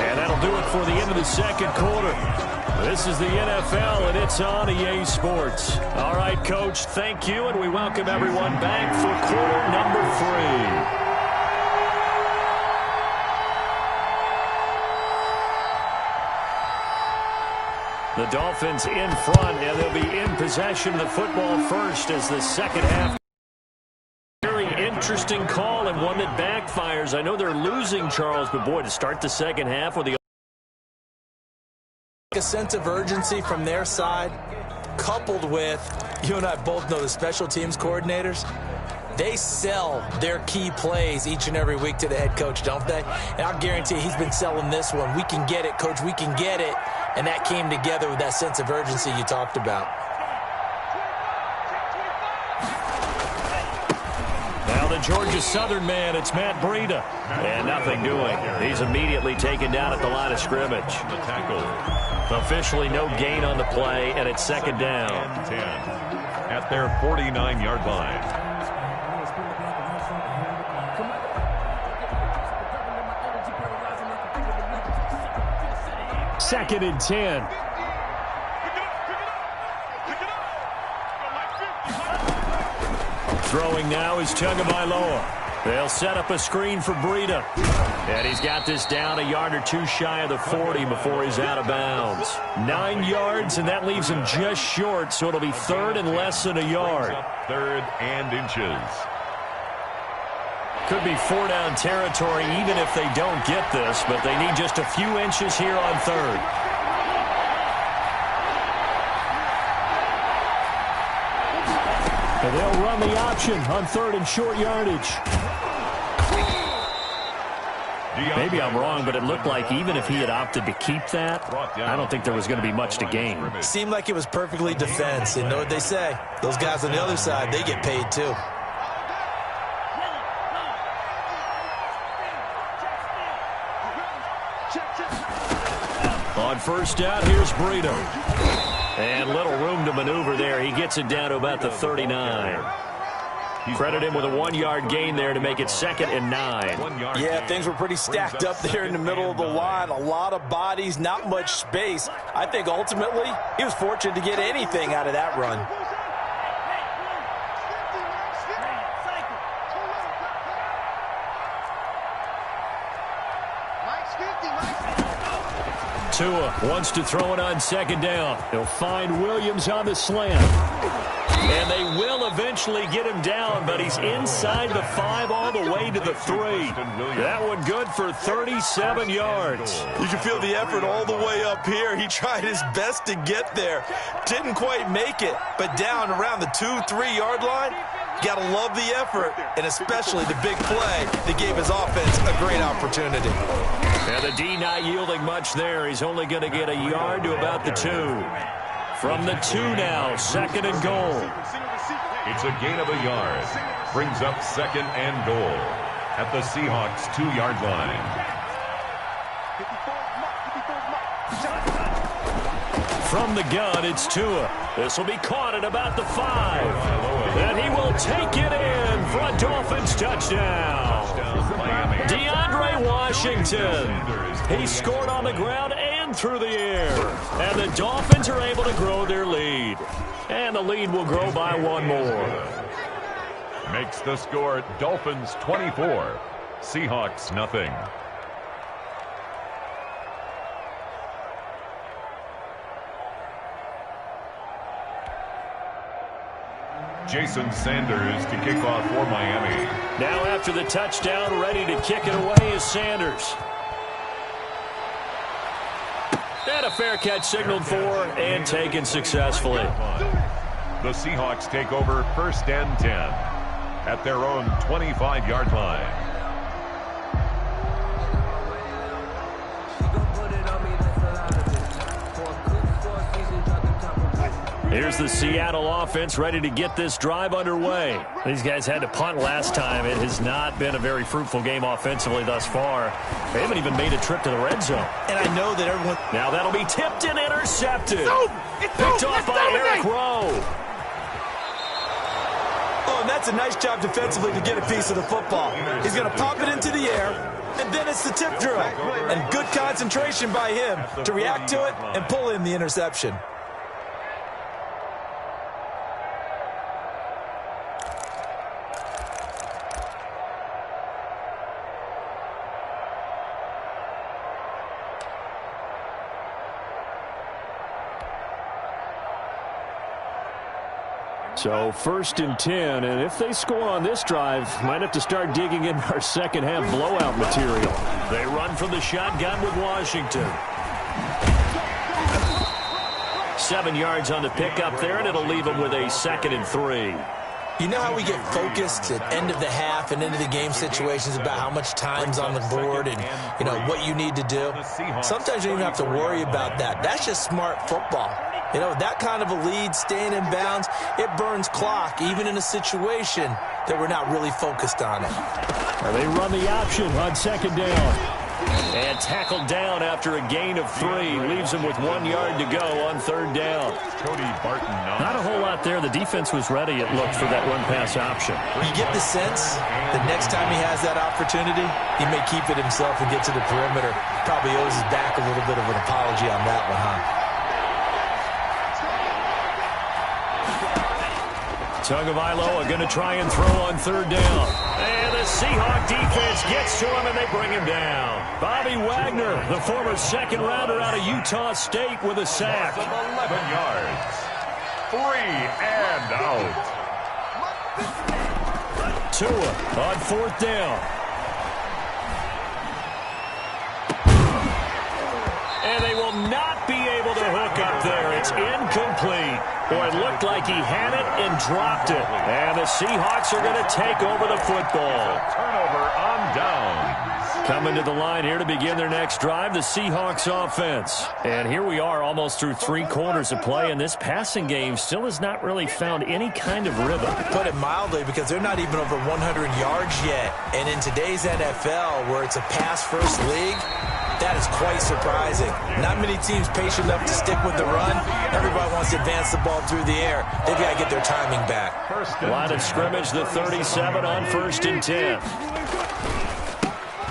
And that'll do it for the end of the second quarter. This is the NFL, and it's on EA Sports. All right, Coach, thank you, and we welcome everyone back for quarter number 3. The Dolphins in front, and they'll be in possession of the football first as the second half. Very interesting call and one that backfires. I know they're losing, Charles, but boy, to start the second half with the a sense of urgency from their side, coupled with, you and I both know the special teams coordinators, they sell their key plays each and every week to the head coach, don't they? And I'll guarantee he's been selling this one. We can get it, Coach, we can get it. And that came together with that sense of urgency you talked about. Now the Georgia Southern man, it's Matt Breida. And nothing doing. He's immediately taken down at the line of scrimmage. The tackle. Officially no gain on the play, and it's second down. 10 at their 49-yard line. Second and 10. Throwing now is Tagovailoa. They'll set up a screen for Breida. And he's got this down a yard or two shy of the 40 before he's out of bounds. 9 yards, and that leaves him just short, so it'll be 3rd and less than a yard. 3rd and inches. Could be 4-down territory even if they don't get this, but they need just a few inches here on 3rd. And they'll run the option on 3rd and short yardage. Maybe I'm wrong, but it looked like even if he had opted to keep that, I don't think there was going to be much to gain. Seemed like it was perfectly defense. And you know what they say? Those guys on the other side, they get paid too. On first down, here's Breida. And little room to maneuver there. He gets it down to about the 39. Credit him with a 1-yard gain there to make it 2nd and 9. Yeah, things were pretty stacked up there in the middle of the line. A lot of bodies, not much space. I think ultimately he was fortunate to get anything out of that run. Tua wants to throw it on 2nd down. He'll find Williams on the slant. And they will eventually get him down, but he's inside the 5 all the way to the 3. That one good for 37 yards. You can feel the effort all the way up here. He tried his best to get there. Didn't quite make it, but down around the 2-3 yard line, got to love the effort, and especially the big play that gave his offense a great opportunity. And the D not yielding much there. He's only going to get a yard to about the 2. From the 2 now, 2nd and goal. It's a gain of a yard. Brings up 2nd and goal. at the Seahawks 2-yard line. From the gun, it's Tua. This will be caught at about the 5. And he will take it in for a Dolphins touchdown. DeAndre Washington. He scored on the ground and through the air. And the Dolphins are able to grow their lead. And the lead will grow by one more. Makes the score Dolphins 24, Seahawks nothing. Jason Sanders to kick off for Miami. Now after the touchdown, ready to kick it away is Sanders. And a fair catch signaled for and taken successfully. The Seahawks take over 1st and 10 at their own 25-yard line. Here's the Seattle offense ready to get this drive underway. These guys had to punt last time. It has not been a very fruitful game offensively thus far. They haven't even made a trip to the red zone. And I know that everyone... Now that'll be tipped and intercepted. Picked off by Eric Rowe. Oh, and that's a nice job defensively to get a piece of the football. He's going to pop it into the air, and then it's the tip drill. And good concentration by him to react to it and pull in the interception. So 1st and 10, and if they score on this drive, might have to start digging in our second half blowout material. They run from the shotgun with Washington. 7 yards on the pickup there, and it'll leave them with a 2nd and 3. You know how we get focused at end of the half and into the game situations about how much time's on the board and, you know, what you need to do? Sometimes you don't even have to worry about that. That's just smart football. You know, that kind of a lead, staying in bounds, it burns clock, even in a situation that we're not really focused on it. They run the option on 2nd down. And tackled down after a gain of 3. Leaves him with 1 yard to go on 3rd down. Cody Barton. Not a whole lot there. The defense was ready, it looked, for that run-pass option. You get the sense that next time he has that opportunity, he may keep it himself and get to the perimeter. Probably owes his back a little bit of an apology on that one, huh? Tagovailoa going to try and throw on 3rd down. And the Seahawk defense gets to him, and they bring him down. Bobby Wagner, the former 2nd rounder out of Utah State, with a sack. 11 yards. 3 and out. Tua on 4th down. And they will not be able to hook up there. It's incomplete. Boy, it looked like he had it and dropped it. And the Seahawks are going to take over the football. Turnover on downs. Coming to the line here to begin their next drive, the Seahawks offense. And here we are almost through 3 quarters of play, and this passing game still has not really found any kind of rhythm. Put it mildly, because they're not even over 100 yards yet. And in today's NFL, where it's a pass-first league, that is quite surprising. Not many teams patient enough to stick with the run. Everybody wants to advance the ball through the air. They've got to get their timing back. Line of scrimmage, the 37 on 1st and 10.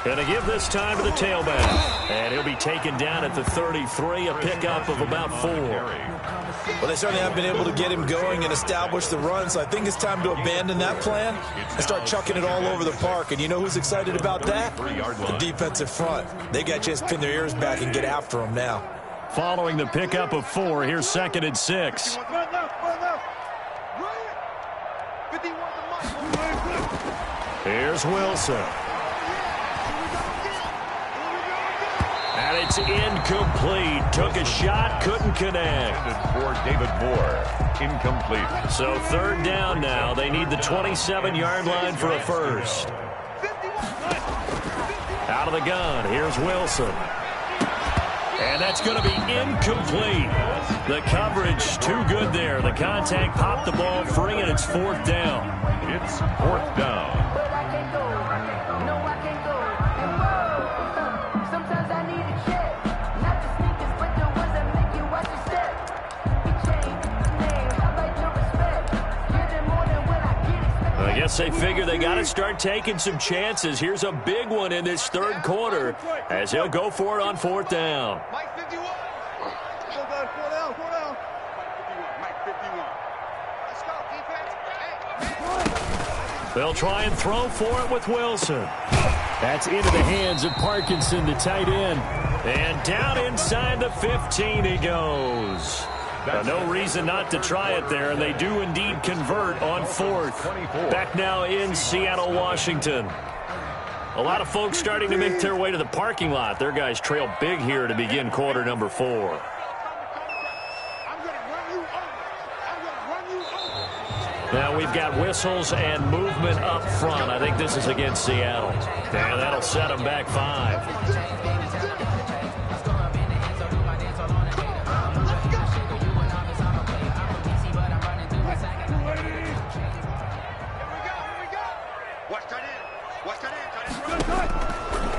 Going to give this time to the tailback. And he'll be taken down at the 33, a pickup of about 4. Well, they certainly haven't been able to get him going and establish the run, so I think it's time to abandon that plan and start chucking it all over the park. And you know who's excited about that? The defensive front. They got a chance to pin their ears back and get after him now. Following the pickup of 4, here's 2nd and 6. Here's Wilson. And it's incomplete. Took a shot, couldn't connect. For David Moore, incomplete. So 3rd down now. They need the 27-yard line for a first. Out of the gun, here's Wilson. And that's going to be incomplete. The coverage too good there. The contact popped the ball free, and it's 4th down. It's 4th down. I guess they figure they got to start taking some chances. Here's a big one in this third quarter as he'll go for it on fourth down. Mike 51. Go, go, 4 down, 4 down. Mike 51. Let's go, defense. They'll try and throw for it with Wilson. That's into the hands of Parkinson, the tight end. And down inside the 15 he goes. No reason not to try it there, and they do indeed convert on fourth. Back now in Seattle, Washington. A lot of folks starting to make their way to the parking lot. Their guys trail big here to begin quarter number 4. Now we've got whistles and movement up front. I think this is against Seattle. And that'll set them back 5.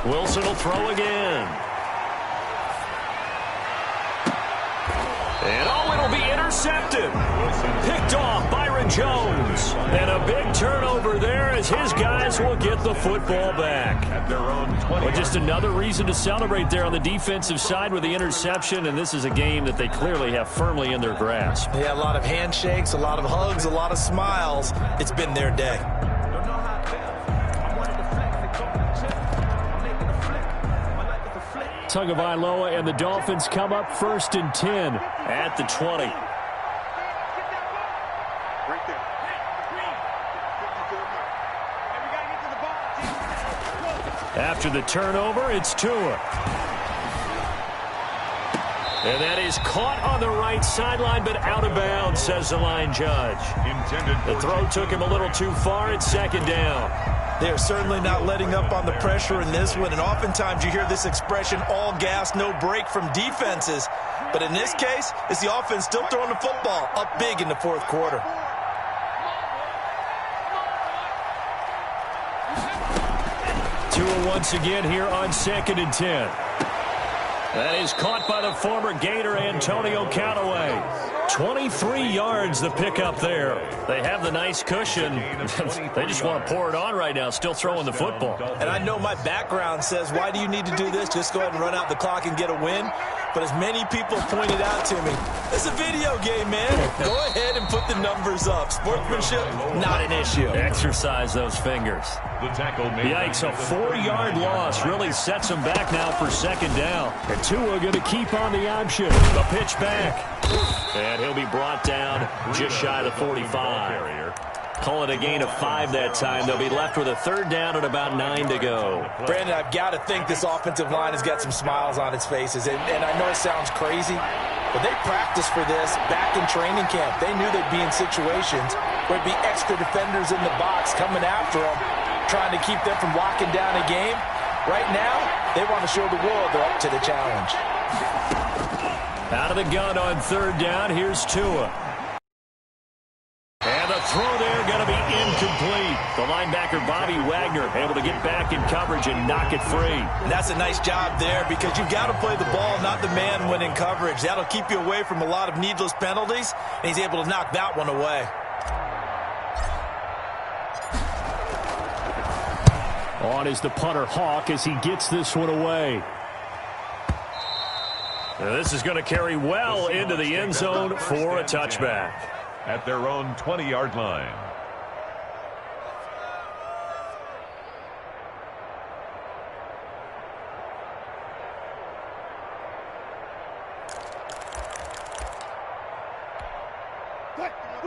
Wilson will throw again. And it'll be intercepted. Picked off Byron Jones. And a big turnover there as his guys will get the football back. Well, just another reason to celebrate there on the defensive side with the interception, and this is a game that they clearly have firmly in their grasp. Yeah, a lot of handshakes, a lot of hugs, a lot of smiles. It's been their day. Tagovailoa and the Dolphins come up 1st and 10 at the 20. Right there. After the turnover, it's Tua. And that is caught on the right sideline, but out of bounds, says the line judge. The throw took him a little too far. It's 2nd down. They're certainly not letting up on the pressure in this one, and oftentimes you hear this expression, all gas, no break from defenses. But in this case, it's the offense still throwing the football up big in the fourth quarter. Tua once again here on 2nd and 10. That is caught by the former Gator Antonio Callaway. 23 yards the pickup there. They have the nice cushion. They just want to pour it on right now, still throwing the football. And I know my background says, why do you need to do this? Just go ahead and run out the clock and get a win. But as many people pointed out to me, it's a video game, man. Go ahead and put the numbers up. Sportsmanship, not an issue. Exercise those fingers. Yikes, a 4-yard loss really sets them back now for 2nd down. And Tua going to keep on the option. The pitch back. And he'll be brought down just shy of the 45. Call it a gain of 5 that time. They'll be left with a 3rd down and about 9 to go. Brandon, I've got to think this offensive line has got some smiles on its faces. And I know it sounds crazy, but they practiced for this back in training camp. They knew they'd be in situations where there'd be extra defenders in the box coming after them, trying to keep them from locking down a game. Right now, they want to show the world they're up to the challenge. Out of the gun on 3rd down, here's Tua. And the throw there going to be incomplete. The linebacker, Bobby Wagner, able to get back in coverage and knock it free. And that's a nice job there because you've got to play the ball, not the man when in coverage. That'll keep you away from a lot of needless penalties, and he's able to knock that one away. On is the punter, Hawk, as he gets this one away. Now this is going to carry well into the end zone for a touchback. At their own 20-yard line.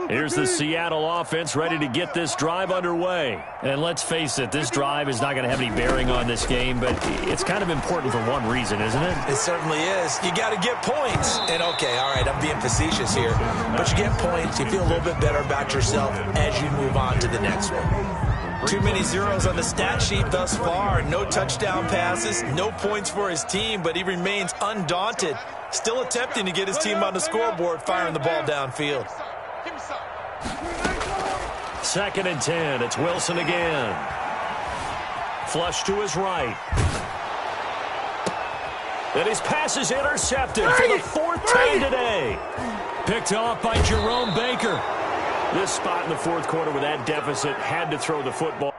Here's the Seattle offense ready to get this drive underway. And let's face it, this drive is not going to have any bearing on this game, but it's kind of important for one reason, isn't it? It certainly is. You got to get points. And, okay, all right, I'm being facetious here. But you get points, you feel a little bit better about yourself as you move on to the next one. Too many zeros on the stat sheet thus far. No touchdown passes, no points for his team, but he remains undaunted. Still attempting to get his team on the scoreboard, firing the ball downfield. 2nd and 10. It's Wilson again. Flush to his right. And his pass is intercepted for the fourth time today. Picked off by Jerome Baker. This spot in the fourth quarter with that deficit had to throw the football.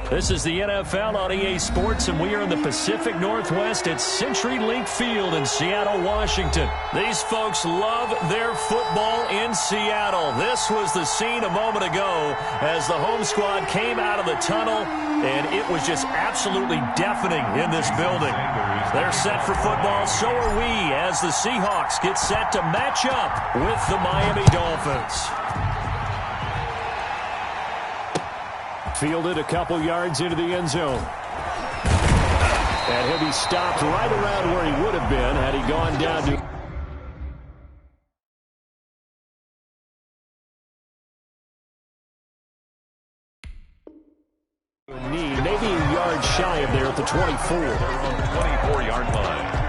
This is the NFL on EA Sports, and we are in the Pacific Northwest at CenturyLink Field in Seattle, Washington. These folks love their football in Seattle. This was the scene a moment ago as the home squad came out of the tunnel, and it was just absolutely deafening in this building. They're set for football, so are we, as the Seahawks get set to match up with the Miami Dolphins. Fielded a couple yards into the end zone. And he'll be stopped right around where he would have been had he gone down to... maybe a yard shy of there at the 24. They're on the 24-yard line.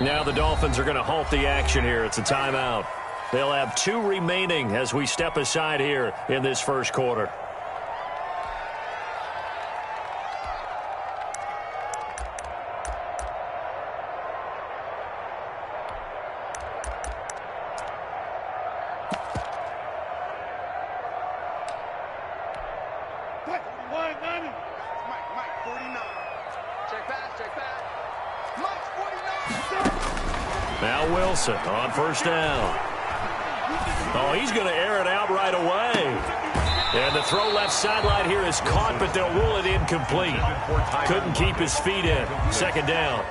Now the Dolphins are going to halt the action here. It's a timeout. They'll have 2 remaining as we step aside here in this first quarter. Now Wilson on first down. Oh, he's going to air it out right away. And the throw left sideline here is caught, but they'll rule it incomplete. Couldn't keep his feet in. Second down.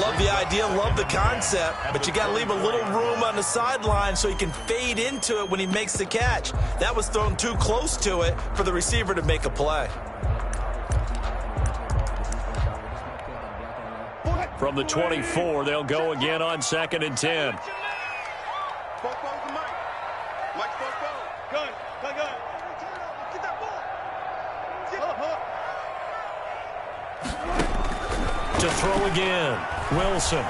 Love the idea, love the concept, but you got to leave a little room on the sideline so he can fade into it when he makes the catch. That was thrown too close to it for the receiver to make a play. From the 24, they'll go again on 2nd and 10. To throw again, Wilson.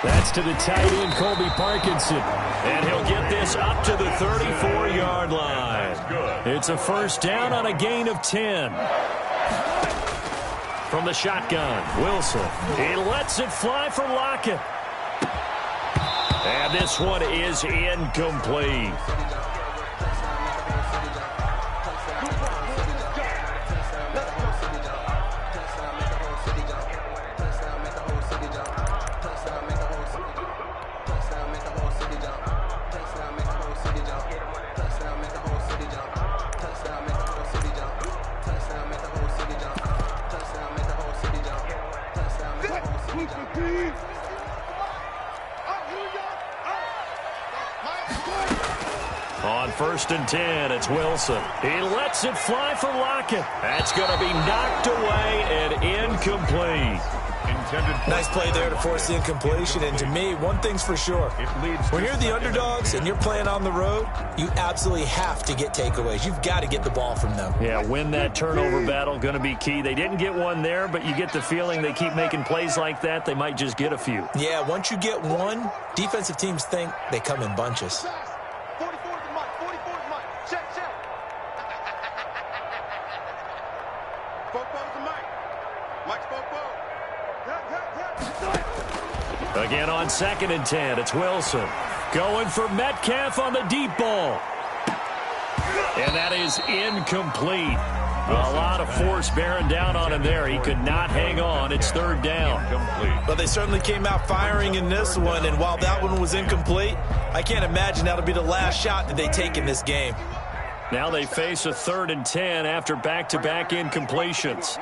That's to the tight end, Colby Parkinson. And he'll get this up to the 34-yard line. It's a first down on a gain of 10. From the shotgun, Wilson. He lets it fly for Lockett. And this one is incomplete. On 1st and 10, it's Wilson. He lets it fly for Lockett. That's going to be knocked away and incomplete. Nice play there to force the incompletion. And to me, one thing's for sure. When you're the underdogs and you're playing on the road, you absolutely have to get takeaways. You've got to get the ball from them. Yeah, win that turnover battle, going to be key. They didn't get one there, but you get the feeling they keep making plays like that, they might just get a few. Yeah, once you get one, defensive teams think they come in bunches. Again on 2nd and 10, it's Wilson. Going for Metcalf on the deep ball. And that is incomplete. A lot of force bearing down on him there. He could not hang on. It's 3rd down. But they certainly came out firing in this one, and while that one was incomplete, I can't imagine that'll be the last shot that they take in this game. Now they face a 3rd and 10 after back-to-back incompletions.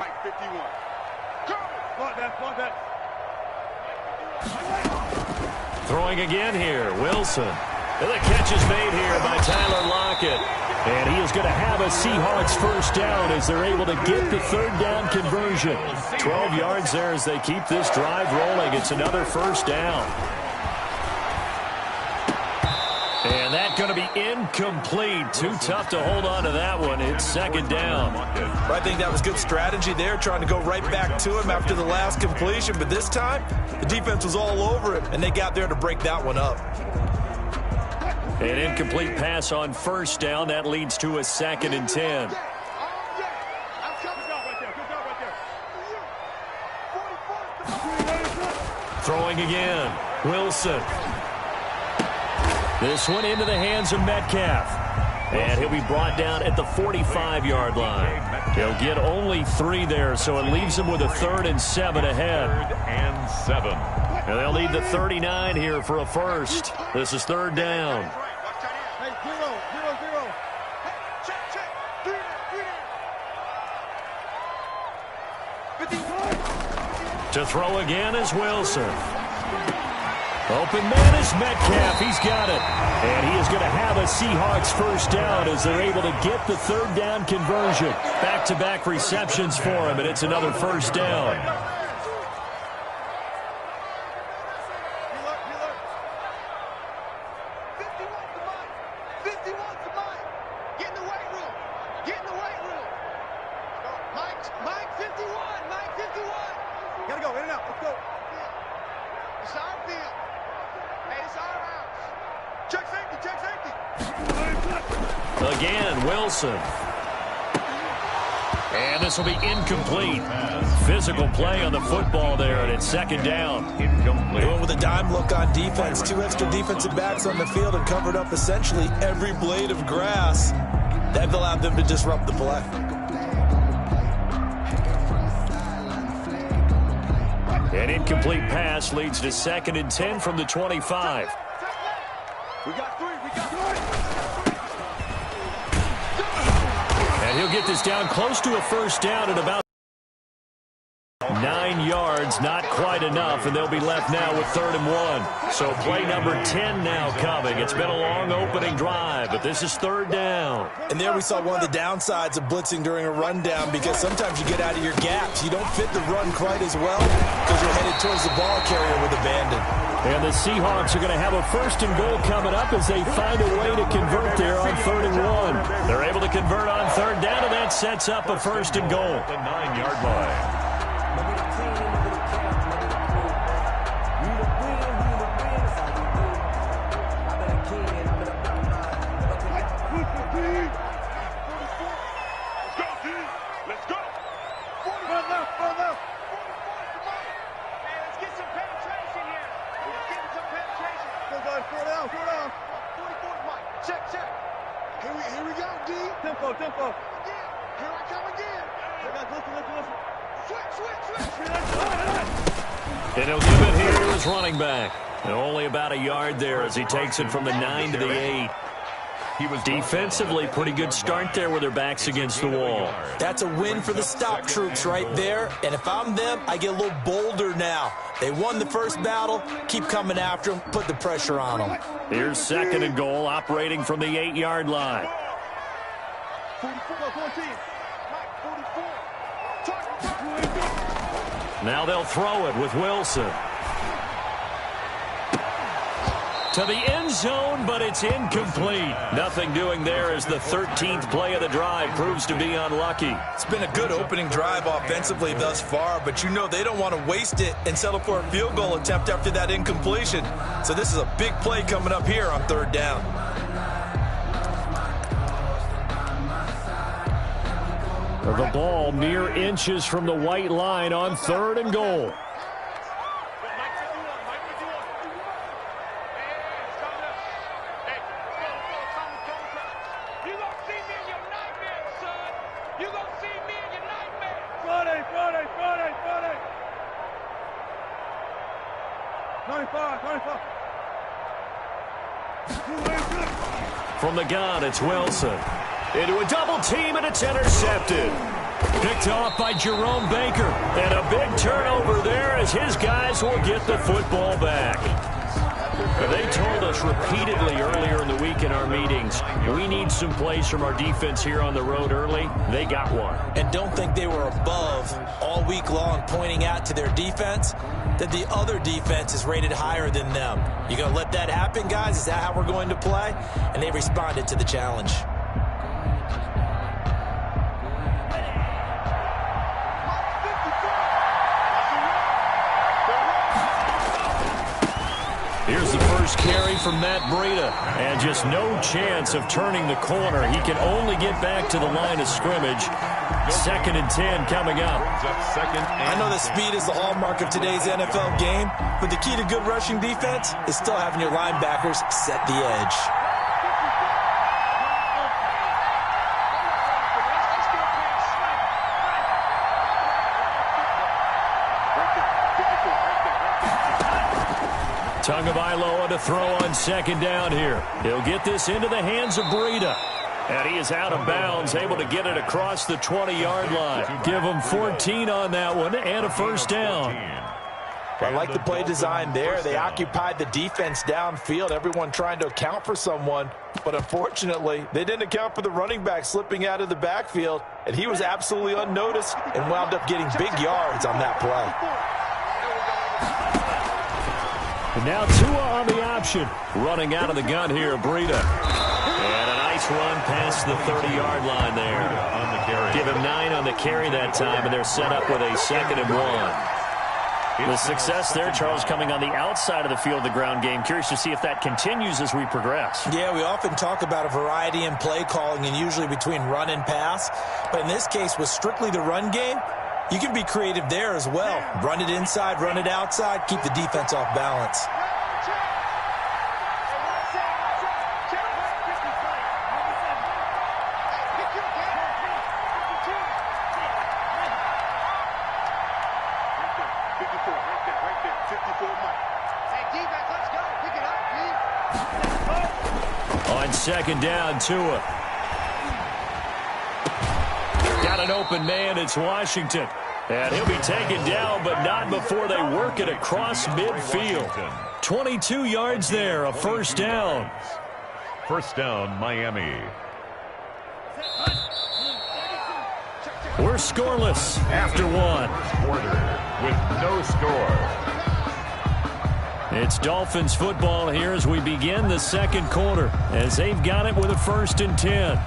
Throwing again here, Wilson. And the catch is made here by Tyler Lockett. And he is going to have a Seahawks 1st down as they're able to get the 3rd down conversion. 12 yards there as they keep this drive rolling. It's another 1st down. And that's going to be incomplete. Too tough to hold on to that one. It's 2nd down. I think that was good strategy there, trying to go right back to him after the last completion. But this time, the defense was all over him, and they got there to break that one up. An incomplete pass on 1st down. That leads to a 2nd and 10. Throwing again. Wilson. This one into the hands of Metcalf. And he'll be brought down at the 45-yard line. He'll get only 3 there, so it leaves him with a 3rd and 7 ahead. 3rd and 7. And they'll need the 39 here for a 1st. This is 3rd down. To throw again is Wilson. Open man is Metcalf. He's got it. And he is going to have a Seahawks 1st down as they're able to get the 3rd down conversion. Back-to-back receptions for him, and it's another 1st down. Again, Wilson. And this will be incomplete. Physical play on the football there, and it's 2nd down. Incomplete. Going with a dime look on defense. 2 extra defensive backs on the field and covered up essentially every blade of grass. That allowed them to disrupt the play. An incomplete pass leads to 2nd and 10 from the 25. We got 3. And he'll get this down close to a 1st down at about 9 yards, not quite enough, and they'll be left now with 3rd and 1. So play number 10 now coming. It's been a long opening drive, but this is 3rd down. And there we saw one of the downsides of blitzing during a rundown, because sometimes you get out of your gaps. You don't fit the run quite as well because you're headed towards the ball carrier with abandon. And the Seahawks are going to have a 1st and goal coming up as they find a way to convert there on 3rd and 1. They're able to convert on 3rd down, and that sets up a 1st and goal. The 9-yard line. Tempo. Here I come again. Switch. And he'll give it here to his running back. And only about a yard there as he takes it from the 9 to the 8. Defensively, pretty good start there with their backs against the wall. That's a win for the stop troops right there. And if I'm them, I get a little bolder now. They won the first battle. Keep coming after them. Put the pressure on them. Here's 2nd and goal, operating from the 8-yard line. Now they'll throw it with Wilson. To the end zone, but it's incomplete. Nothing doing there as the 13th play of the drive proves to be unlucky. It's been a good opening drive offensively thus far, but you know they don't want to waste it and settle for a field goal attempt after that incompletion. So this is a big play coming up here on 3rd down. The ball mere inches from the white line on 3rd and goal. From the gun, it's Wilson. Into a double team, and it's intercepted. Picked off by Jerome Baker. And a big turnover there as his guys will get the football back. They told us repeatedly earlier in the week in our meetings, we need some plays from our defense here on the road early. They got one. And don't think they were above all week long pointing out to their defense that the other defense is rated higher than them. You going to let that happen, guys? Is that how we're going to play? And they responded to the challenge. Here's the first carry from Matt Breida, and just no chance of turning the corner. He can only get back to the line of scrimmage. 2nd and 10 coming up. I know that speed is the hallmark of today's NFL game, but the key to good rushing defense is still having your linebackers set the edge. Tagovailoa to throw on 2nd down here. He'll get this into the hands of Breida. And he is out of bounds, able to get it across the 20-yard line. Give him 14 on that one and a first down. I like the play design there. They occupied the defense downfield, everyone trying to account for someone. But unfortunately, they didn't account for the running back slipping out of the backfield. And he was absolutely unnoticed and wound up getting big yards on that play. And now Tua on the option. Running out of the gun here, Breida. And a nice run past the 30-yard line there. Give him 9 on the carry that time, and they're set up with a 2nd and 1. The success there, Charles, coming on the outside of the field, the ground game. Curious to see if that continues as we progress. Yeah, we often talk about a variety in play calling and usually between run and pass. But in this case, with strictly the run game, you can be creative there as well. Run it inside, run it outside, keep the defense off balance. On 2nd down, Tua. Got an open man, it's Washington. And he'll be taken down, but not before they work it across midfield. 22 yards there, a first down. First down, Miami. We're scoreless after one. Quarter with no score. It's Dolphins football here as we begin the 2nd quarter, as they've got it with a 1st and 10.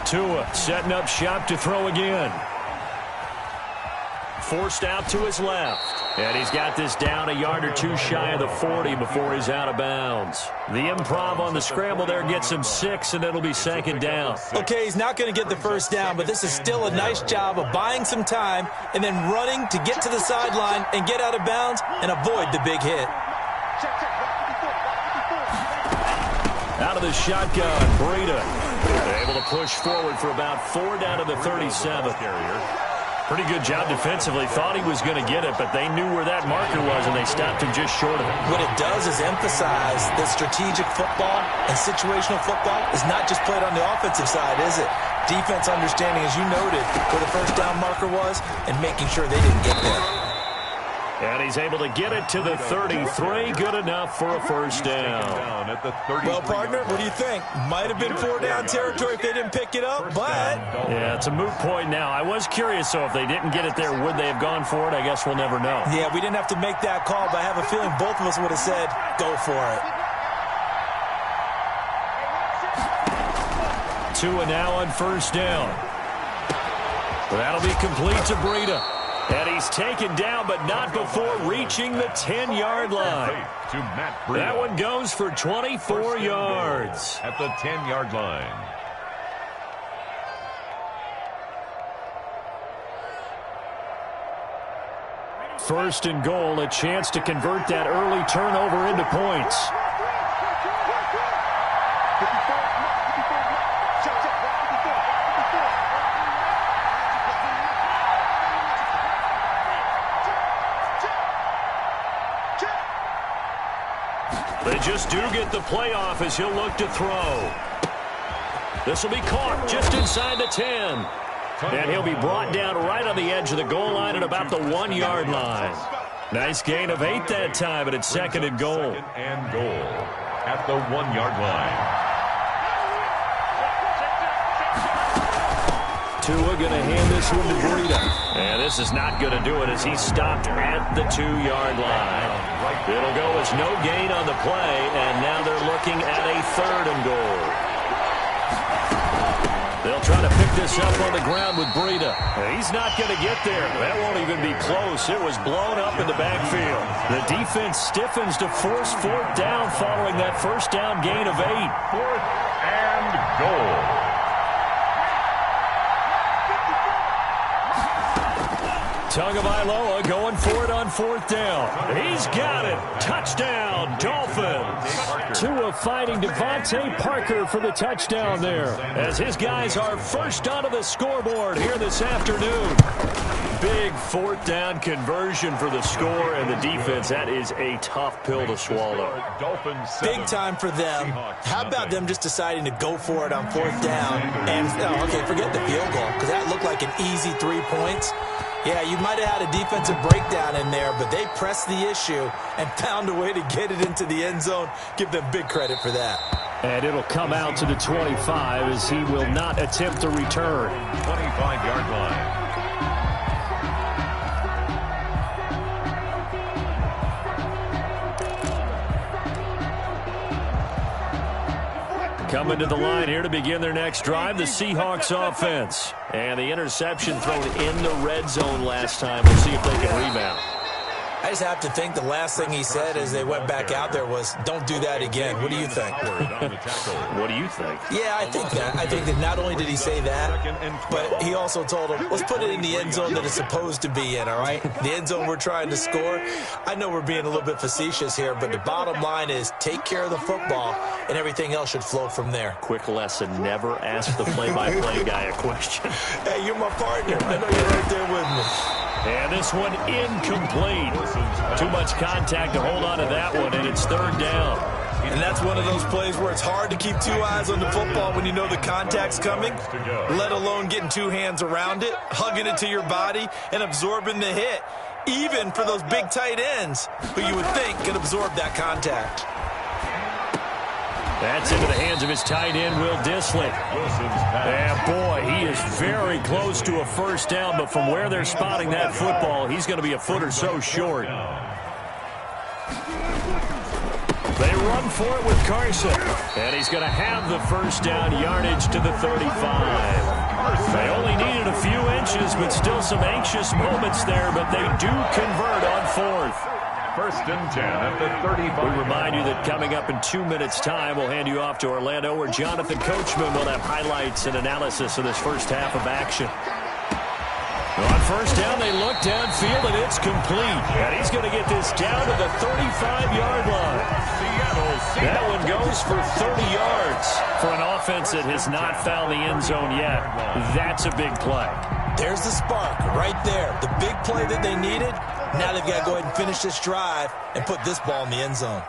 Tua setting up shop to throw again. Forced out to his left. And he's got this down a yard or two shy of the 40 before he's out of bounds. The improv on the scramble there gets him 6, and it'll be second down. Okay, he's not going to get the first down, but this is still a nice job of buying some time and then running to get to the sideline and get out of bounds and avoid the big hit. Out of the shotgun, Breida. They're able to push forward for about 4 down to the 37. Pretty good job defensively. Thought he was going to get it, but they knew where that marker was, and they stopped him just short of it. What it does is emphasize that strategic football and situational football is not just played on the offensive side, is it? Defense understanding, as you noted, where the first down marker was and making sure they didn't get there. And he's able to get it to the 33. Good enough for a first down. Well, partner, what do you think? Might have been 4 down territory if they didn't pick it up, but... Yeah, it's a moot point now. I was curious, so if they didn't get it there, would they have gone for it? I guess we'll never know. Yeah, we didn't have to make that call, but I have a feeling both of us would have said, go for it. Tua now on first down. That'll be complete to Breida. And he's taken down, but not before reaching the 10-yard line. That one goes for 24 yards. At the 10-yard line. First and goal, a chance to convert that early turnover into points. They just do get the playoff as he'll look to throw. This will be caught just inside the 10. And he'll be brought down right on the edge of the goal line at about the 1-yard line. Nice gain of 8 that time, but it's second and goal. Second and goal at the 1-yard line. Tua going to hand this one to Breida. And this is not going to do it as he's stopped at the 2-yard line. It'll go as no gain on the play, and now they're looking at a third and goal. They'll try to pick this up on the ground with Breida. He's not going to get there. That won't even be close. It was blown up in the backfield. The defense stiffens to force 4th down following that first down gain of 8. 4th and goal. Tagovailoa going for it on 4th down. He's got it. Touchdown, Dolphins. Tua fighting Devontae Parker for the touchdown there, as his guys are first onto the scoreboard here this afternoon. Big 4th down conversion for the score, and the defense, that is a tough pill to swallow. Big time for them. How about them just deciding to go for it on 4th down? And, okay, forget the field goal, because that looked like an easy 3 points. Yeah, you might have had a defensive breakdown in there, but they pressed the issue and found a way to get it into the end zone. Give them big credit for that. And it'll come out to the 25 as he will not attempt to return. 25-yard line. Coming to the line here to begin their next drive, the Seahawks offense. And the interception thrown in the red zone last time. We'll see if they can rebound. I just have to think the last thing he said as they went back out there was, don't do that again. What do you think? What do you think? Yeah, I think that. I think that not only did he say that, but he also told him, let's put it in the end zone that it's supposed to be in, all right? The end zone we're trying to score. I know we're being a little bit facetious here, but the bottom line is take care of the football, and everything else should flow from there. Quick lesson, never ask the play-by-play guy a question. Hey, you're my partner. I know you're right there with me. And this one incomplete. Too much contact to hold on to that one, and it's 3rd down. And that's one of those plays where it's hard to keep 2 eyes on the football when you know the contact's coming, let alone getting 2 hands around it, hugging it to your body, and absorbing the hit, even for those big tight ends who you would think could absorb that contact. That's into the hands of his tight end, Will Dissly. And boy, he is very close to a first down, but from where they're spotting that football, he's going to be a foot or so short. They run for it with Carson. And he's going to have the first down, yardage to the 35. They only needed a few inches, but still some anxious moments there, but they do convert on fourth. First and 10 at the 35. We remind you that coming up in 2 minutes' time, we'll hand you off to Orlando, where Jonathan Coachman will have highlights and analysis of this first half of action. On first down, they look downfield, and it's complete. And he's going to get this down to the 35-yard line. That one goes for 30 yards. For an offense that has not found the end zone yet, that's a big play. There's the spark right there. The big play that they needed. Now they've got to go ahead and finish this drive and put this ball in the end zone.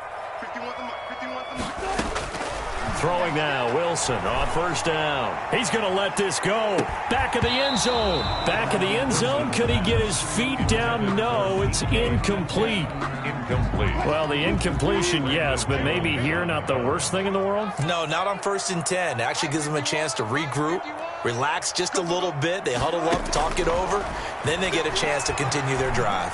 Throwing now, Wilson on first down. He's going to let this go. Back of the end zone. Back of the end zone. Could he get his feet down? No, it's incomplete. Incomplete. Well, the incompletion, yes, but maybe here not the worst thing in the world? No, not on first and 10. It actually gives them a chance to regroup, relax just a little bit. They huddle up, talk it over. Then they get a chance to continue their drive.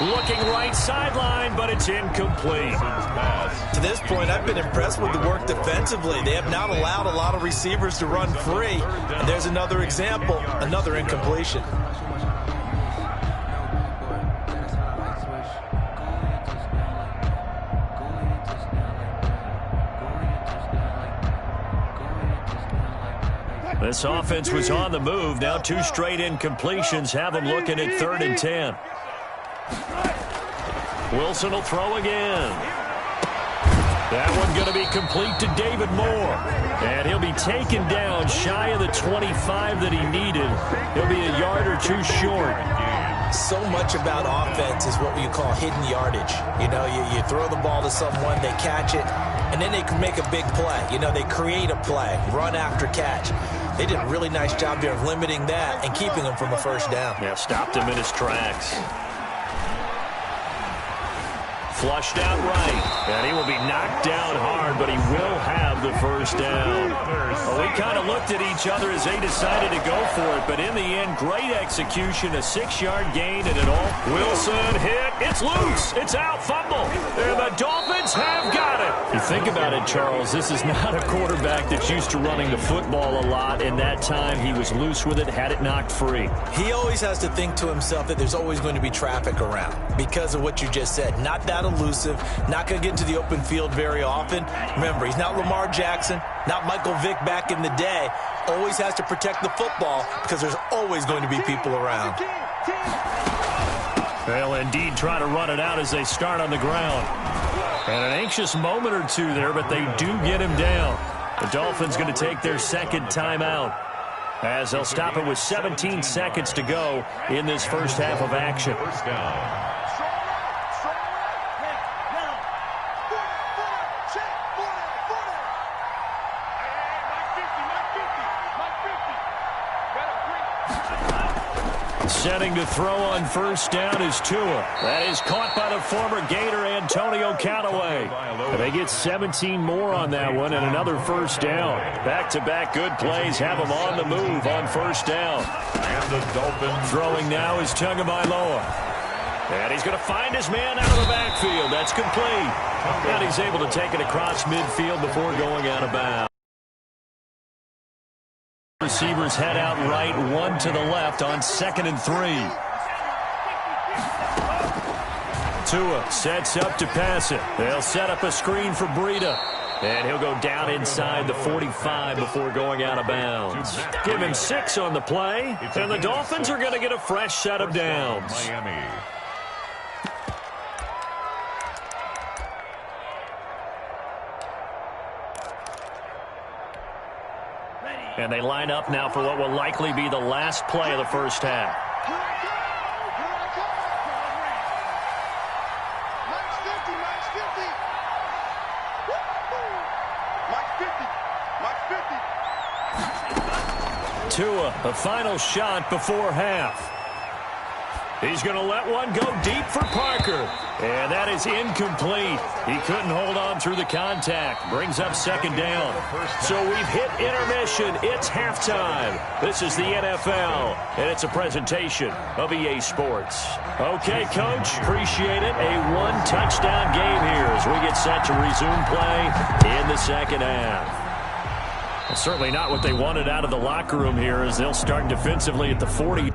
Looking right sideline, but it's incomplete. To this point, I've been impressed with the work defensively. They have not allowed a lot of receivers to run free. And there's another example, another incompletion. This offense was on the move. Now 2 straight incompletions have them looking at 3rd and 10. Wilson will throw again. That one going to be complete to David Moore. And he'll be taken down shy of the 25 that he needed. He'll be a yard or 2 short. So much about offense is what you call hidden yardage. You know, you throw the ball to someone, they catch it, and then they can make a big play. You know, they create a play, run after catch. They did a really nice job there of limiting that and keeping him from a first down. Yeah, stopped him in his tracks. Flushed out right, and he will be knocked down hard, but he will have the first down. Well, we kind of looked at each other as they decided to go for it, but in the end, great execution, a 6-yard gain, and it all. Wilson hit, it's loose, it's out, fumble, and the Dolphins have got it. You think about it, Charles, this is not a quarterback that's used to running the football a lot, and that time he was loose with it, had it knocked free. He always has to think to himself that there's always going to be traffic around because of what you just said. Not that elusive, not going to get into the open field very often. Remember, he's not Lamar Jackson, not Michael Vick back in the day. Always has to protect the football because there's always going to be people around. They'll indeed try to run it out as they start on the ground. And an anxious moment or two there, but they do get him down. The Dolphins going to take their second timeout as they'll stop it with 17 seconds to go in this first half of action. First down. Setting to throw on first down is Tua. That is caught by the former Gator Antonio Callaway. And they get 17 more on that one and another first down. Back-to-back good plays have them on the move on first down. And the Dolphins throwing now is Tagovailoa. And he's going to find his man out of the backfield. That's complete. And he's able to take it across midfield before going out of bounds. Receivers head out right, 1 to the left on 2nd and 3. Tua sets up to pass it. They'll set up a screen for Breida. And he'll go down inside the 45 before going out of bounds. Give him 6 on the play. And the Dolphins are going to get a fresh set of downs. Miami. And they line up now for what will likely be the last play of the first half. Tua, a final shot before half. He's going to let one go deep for Parker. And that is incomplete. He couldn't hold on through the contact. Brings up second down. So we've hit intermission. It's halftime. This is the NFL, and it's a presentation of EA Sports. Okay, Coach, appreciate it. A one-touchdown game here as we get set to resume play in the second half. Well, certainly not what they wanted out of the locker room here as they'll start defensively at the 40.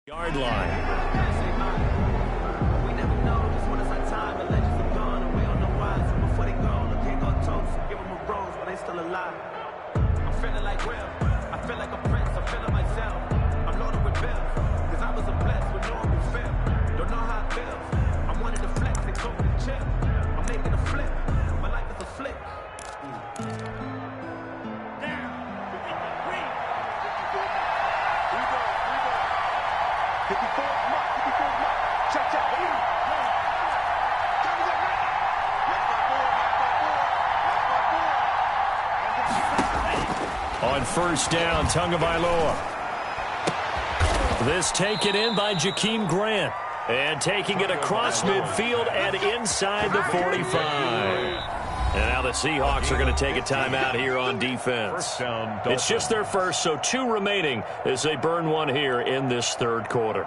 Yard line. We never know just when it's our time, and legends are gone, and we don't know why. So before they go, look, can't go toast. Give them a rose, but they still alive. I'm feeling like Will. I feel like a prince. I'm feeling myself. I'm loaded with bills, cause I was a blessed with no one feel. Don't know how it feels. I wanted to flex and go and chill. I'm making a flip. My life is a flick. On first down, Tagovailoa. This taken in by Jakeem Grant. And taking it across midfield and inside the 45. And now the Seahawks are going to take a timeout here on defense. It's just their first, so 2 remaining as they burn one here in this third quarter.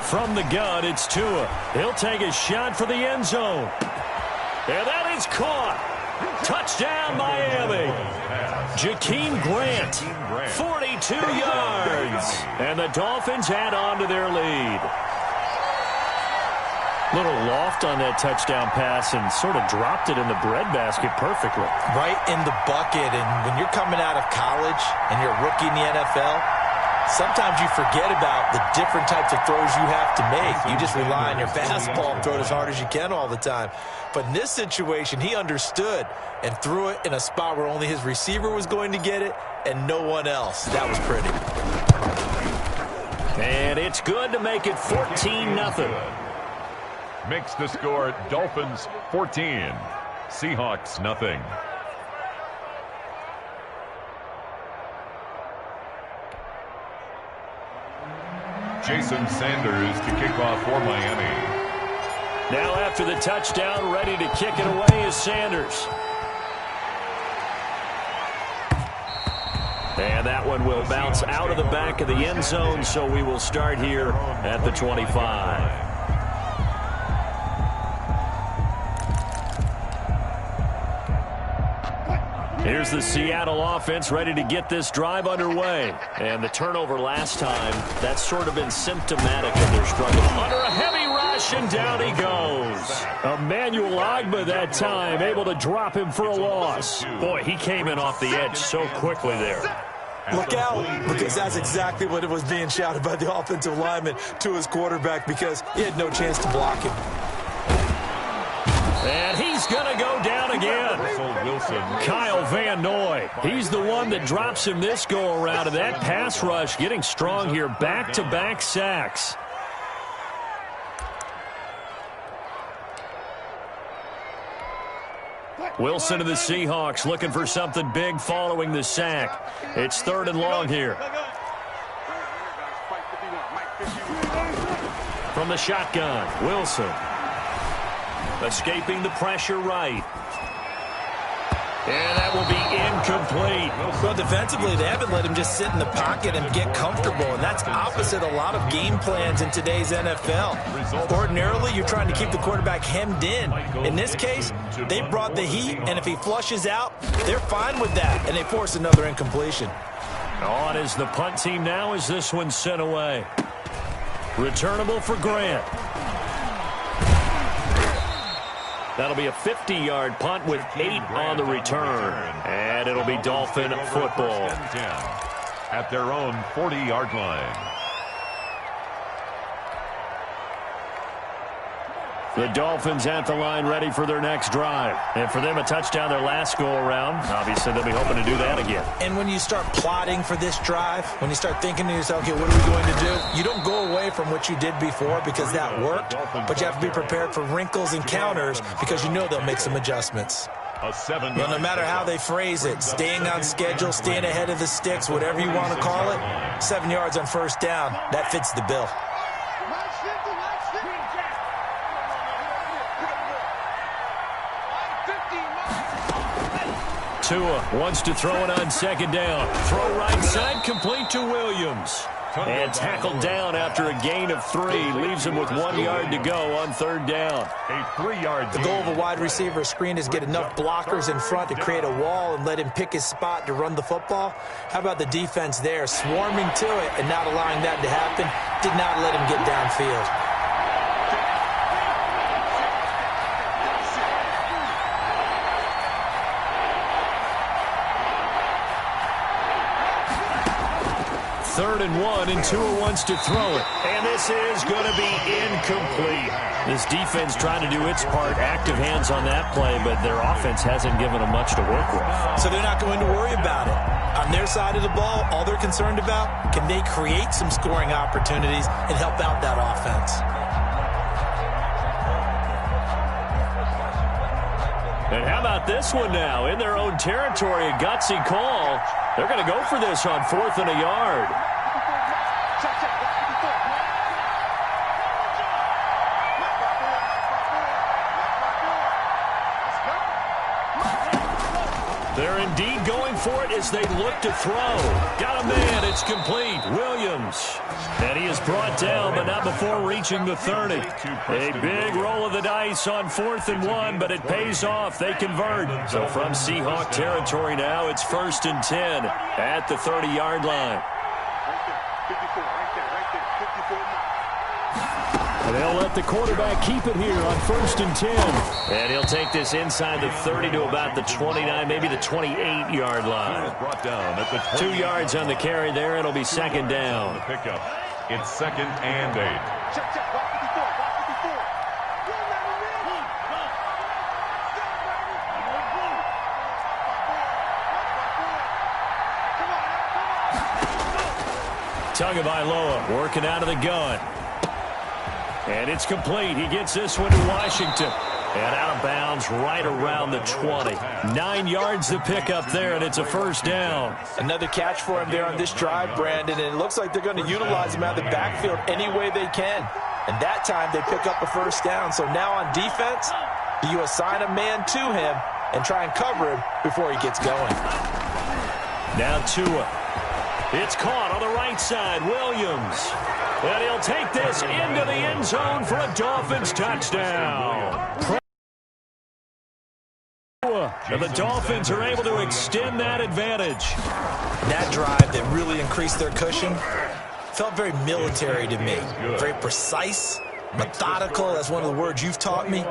From the gun, it's Tua. He'll take a shot for the end zone. And that is caught. Touchdown, Miami. Jakeem Grant, 42 yards. And the Dolphins add on to their lead. Little loft on that touchdown pass and sort of dropped it in the breadbasket perfectly. Right in the bucket. And when you're coming out of college and you're a rookie in the NFL, sometimes you forget about the different types of throws you have to make. You just rely on your fastball and throw it as hard as you can all the time. But in this situation, he understood and threw it in a spot where only his receiver was going to get it and no one else. That was pretty. And it's good to make it 14-0. Makes the score Dolphins 14, Seahawks nothing. Jason Sanders to kick off for Miami. Now after the touchdown, ready to kick it away is Sanders. And that one will bounce out of the back of the end zone, so we will start here at the 25. Here's the Seattle offense ready to get this drive underway. And the turnover last time, that's sort of been symptomatic of their struggle. Under a heavy rush, and down he goes. Emmanuel Ogbah that time, able to drop him for a loss. Boy, he came in off the edge so quickly there. Look out, because that's exactly what it was being shouted by the offensive lineman to his quarterback, because he had no chance to block him. And he's going to go down again. Kyle Van Noy. He's the one that drops him this go-around. And that pass rush getting strong here. Back-to-back sacks. Wilson of the Seahawks looking for something big following the sack. It's 3rd and long here. From the shotgun, Wilson. Escaping the pressure right. And that will be incomplete. Well, defensively, they haven't let him just sit in the pocket and get comfortable, and that's opposite a lot of game plans in today's NFL. Ordinarily, you're trying to keep the quarterback hemmed in. In this case, they brought the heat, and if he flushes out, they're fine with that, and they force another incompletion. On is the punt team now as this one's sent away. Returnable for Grant. That'll be a 50-yard punt with 8 on the return. And it'll be Dolphin football. At their own 40-yard line. The Dolphins at the line ready for their next drive. And for them, a touchdown their last go-around. Obviously, they'll be hoping to do that again. And when you start plotting for this drive, when you start thinking to yourself, okay, what are we going to do? You don't go away from what you did before because that worked, but you have to be prepared for wrinkles and counters because you know they'll make some adjustments. A 7-yard Well, no matter how they phrase it, staying on schedule, staying ahead of the sticks, whatever you want to call it, 7 yards on first down, that fits the bill. Tua wants to throw it on second down. Throw right side, complete to Williams. And tackled down after a gain of 3. Leaves him with 1 yard to go on third down. A 3-yard The goal of a wide receiver screen is get enough blockers in front to create a wall and let him pick his spot to run the football. How about the defense there, swarming to it and not allowing that to happen? Did not let him get downfield. Third and 1, and Tua wants to throw it. And this is going to be incomplete. This defense trying to do its part, active hands on that play, but their offense hasn't given them much to work with. So they're not going to worry about it. On their side of the ball, all they're concerned about, can they create some scoring opportunities and help out that offense? And how about this one now? In their own territory, a gutsy call. They're going to go for this on 4th and a yard. They're indeed going for it as they look to throw. Got a man. It's complete. Williams. And he is brought down, but not before reaching the 30. A big roll of the dice on 4th and 1, but it pays off. They convert. So from Seahawk territory now, it's 1st and 10 at the 30-yard line. Right there, 54, right there, 54 now. And they'll let the quarterback keep it here on 1st and 10. And he'll take this inside the 30 to about the 29, maybe the 28-yard line. brought down at the 2 yards on the carry there. It'll be second down. The pickup. It's 2nd and 8. Check, check, block 54, block 54. Tagovailoa working out of the gun. And it's complete. He gets this one to Washington. And out of bounds right around the 20. 9 yards to pick up there, and it's a first down. Another catch for him there on this drive, Brandon, and it looks like they're going to utilize him out of the backfield any way they can. And that time they pick up a first down. So now on defense, do you assign a man to him and try and cover him before he gets going? Now Tua. It's caught on the right side. Williams. And he'll take this into the end zone for a Dolphins touchdown. And the Dolphins are able to extend that advantage. That drive that really increased their cushion felt very military to me. Very precise, methodical. That's one of the words you've taught me.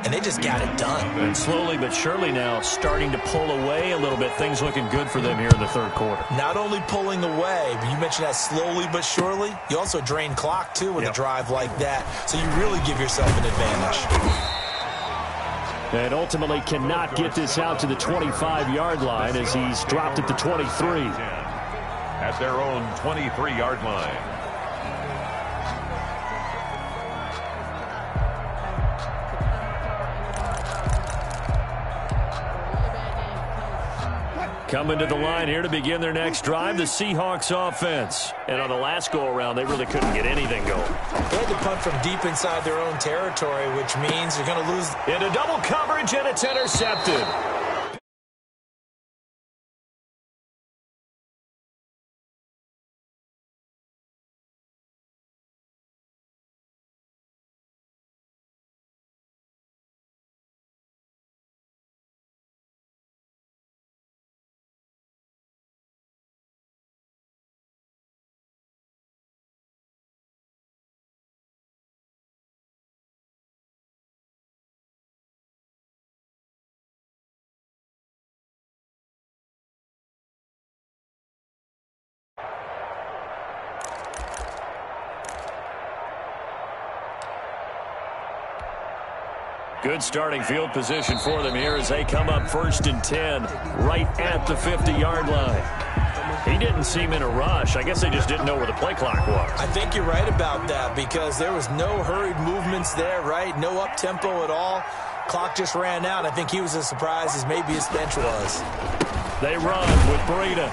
And they just got it done. And slowly but surely now starting to pull away a little bit. Things looking good for them here in the third quarter. Not only pulling away, but you mentioned that slowly but surely. You also drain clock, too, with a drive like that. So you really give yourself an advantage. And ultimately cannot get this out to the 25-yard line as he's dropped at the 23. At their own 23-yard line. Coming to the line here to begin their next drive, the Seahawks offense. And on the last go-around, they really couldn't get anything going. They had to punt from deep inside their own territory, which means they're going to lose. Into double coverage, and it's intercepted. Good starting field position for them here as they come up 1st and 10 right at the 50-yard line. He didn't seem in a rush. I guess they just didn't know where the play clock was. I think you're right about that because there was no hurried movements there, right? No up-tempo at all. Clock just ran out. I think he was as surprised as maybe his bench was. They run with Breida,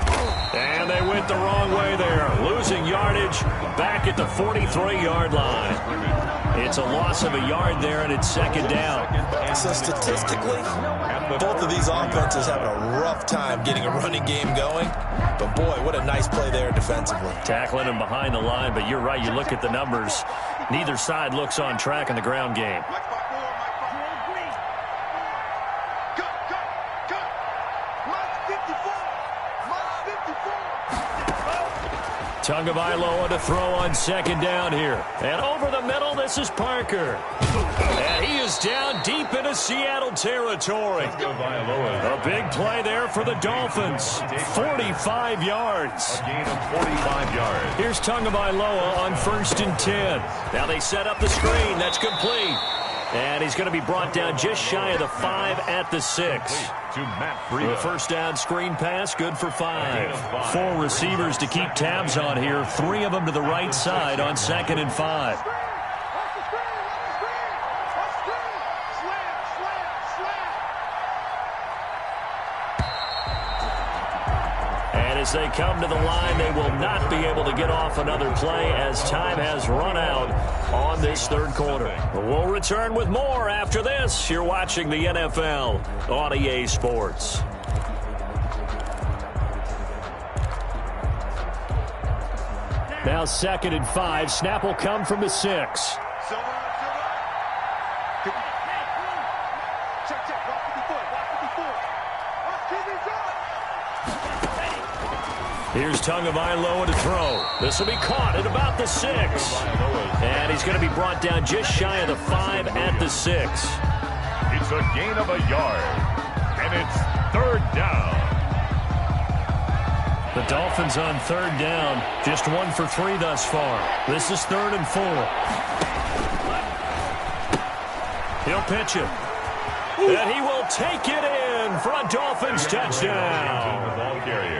and they went the wrong way there, losing yardage back at the 43-yard line. It's a loss of a yard there, and it's second down. So statistically, both of these offenses having a rough time getting a running game going. But, boy, what a nice play there defensively. Tackling him behind the line, but you're right. You look at the numbers. Neither side looks on track in the ground game. Tagovailoa to throw on second down here. And over the middle, this is Parker. And he is down deep into Seattle territory. A big play there for the Dolphins. 45 yards. A gain of 45 yards. Here's Tagovailoa on 1st and 10. Now they set up the screen. That's complete. And he's going to be brought down just shy of the 5 at the 6. To Matt Breida. The first down screen pass, good for 5. 4 receivers to keep tabs on here. 3 of them to the right side on 2nd and 5. And as they come to the line, they will not be able to get off another play as time has run out on this third quarter. We'll return with more after this. You're watching the NFL on EA Sports. Now 2nd and 5. Snap will come from the 6. Here's Tagovailoa to throw. This will be caught at about the 6. And he's going to be brought down just shy of the 5 at the 6. It's a gain of a yard. And it's 3rd down. The Dolphins on 3rd down. Just 1 for 3 thus far. This is 3rd and 4. He'll pitch it. And he will take it in for a Dolphins touchdown.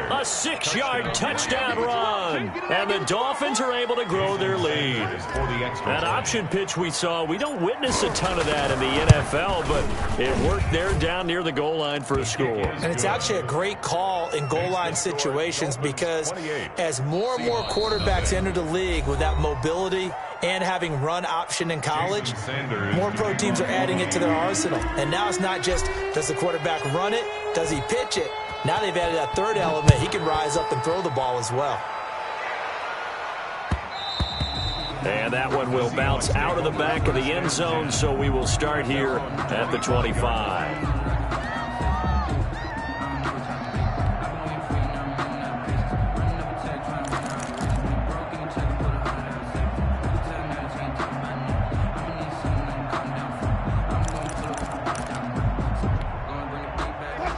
A 6-yard touchdown run. And the Dolphins are able to grow their lead. That option pitch we saw, we don't witness a ton of that in the NFL, but it worked there down near the goal line for a score. And it's actually a great call in goal line situations because as more and more quarterbacks enter the league with that mobility and having run option in college, more pro teams are adding it to their arsenal. And now it's not just, does the quarterback run it? Does he pitch it? Now they've added that third element. He can rise up and throw the ball as well. And that one will bounce out of the back of the end zone, so we will start here at the 25.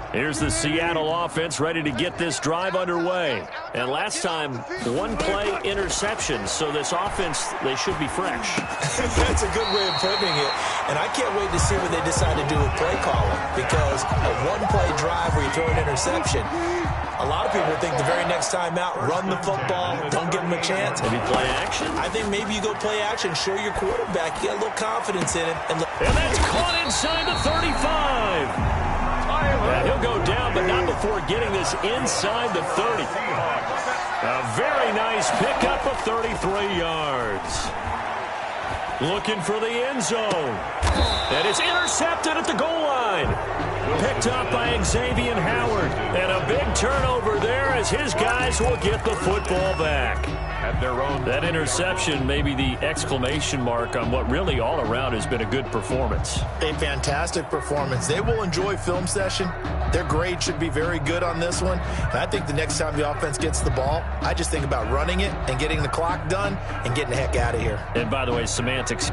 Here's the Seattle offense ready to get this drive underway. And last time, 1-play interception. So this offense, they should be fresh. That's a good way of putting it. And I can't wait to see what they decide to do with play calling. Because a 1-play drive where you throw an interception, a lot of people think the very next time out, run the football, don't give them a chance. Maybe play action. I think maybe you go play action, show your quarterback, you got a little confidence in him. And that's caught inside the 35. And he'll go down, but not before getting this inside the 30. A very nice pickup of 33 yards. Looking for the end zone. And it's intercepted at the goal line. Picked up by Xavier Howard. And a big turnover there as his guys will get the football back. At their own. That interception may be the exclamation mark on what really all around has been a good performance. A fantastic performance. They will enjoy film session. Their grade should be very good on this one. And I think the next time the offense gets the ball, I just think about running it and getting the clock done and getting the heck out of here. And by the way, semantics.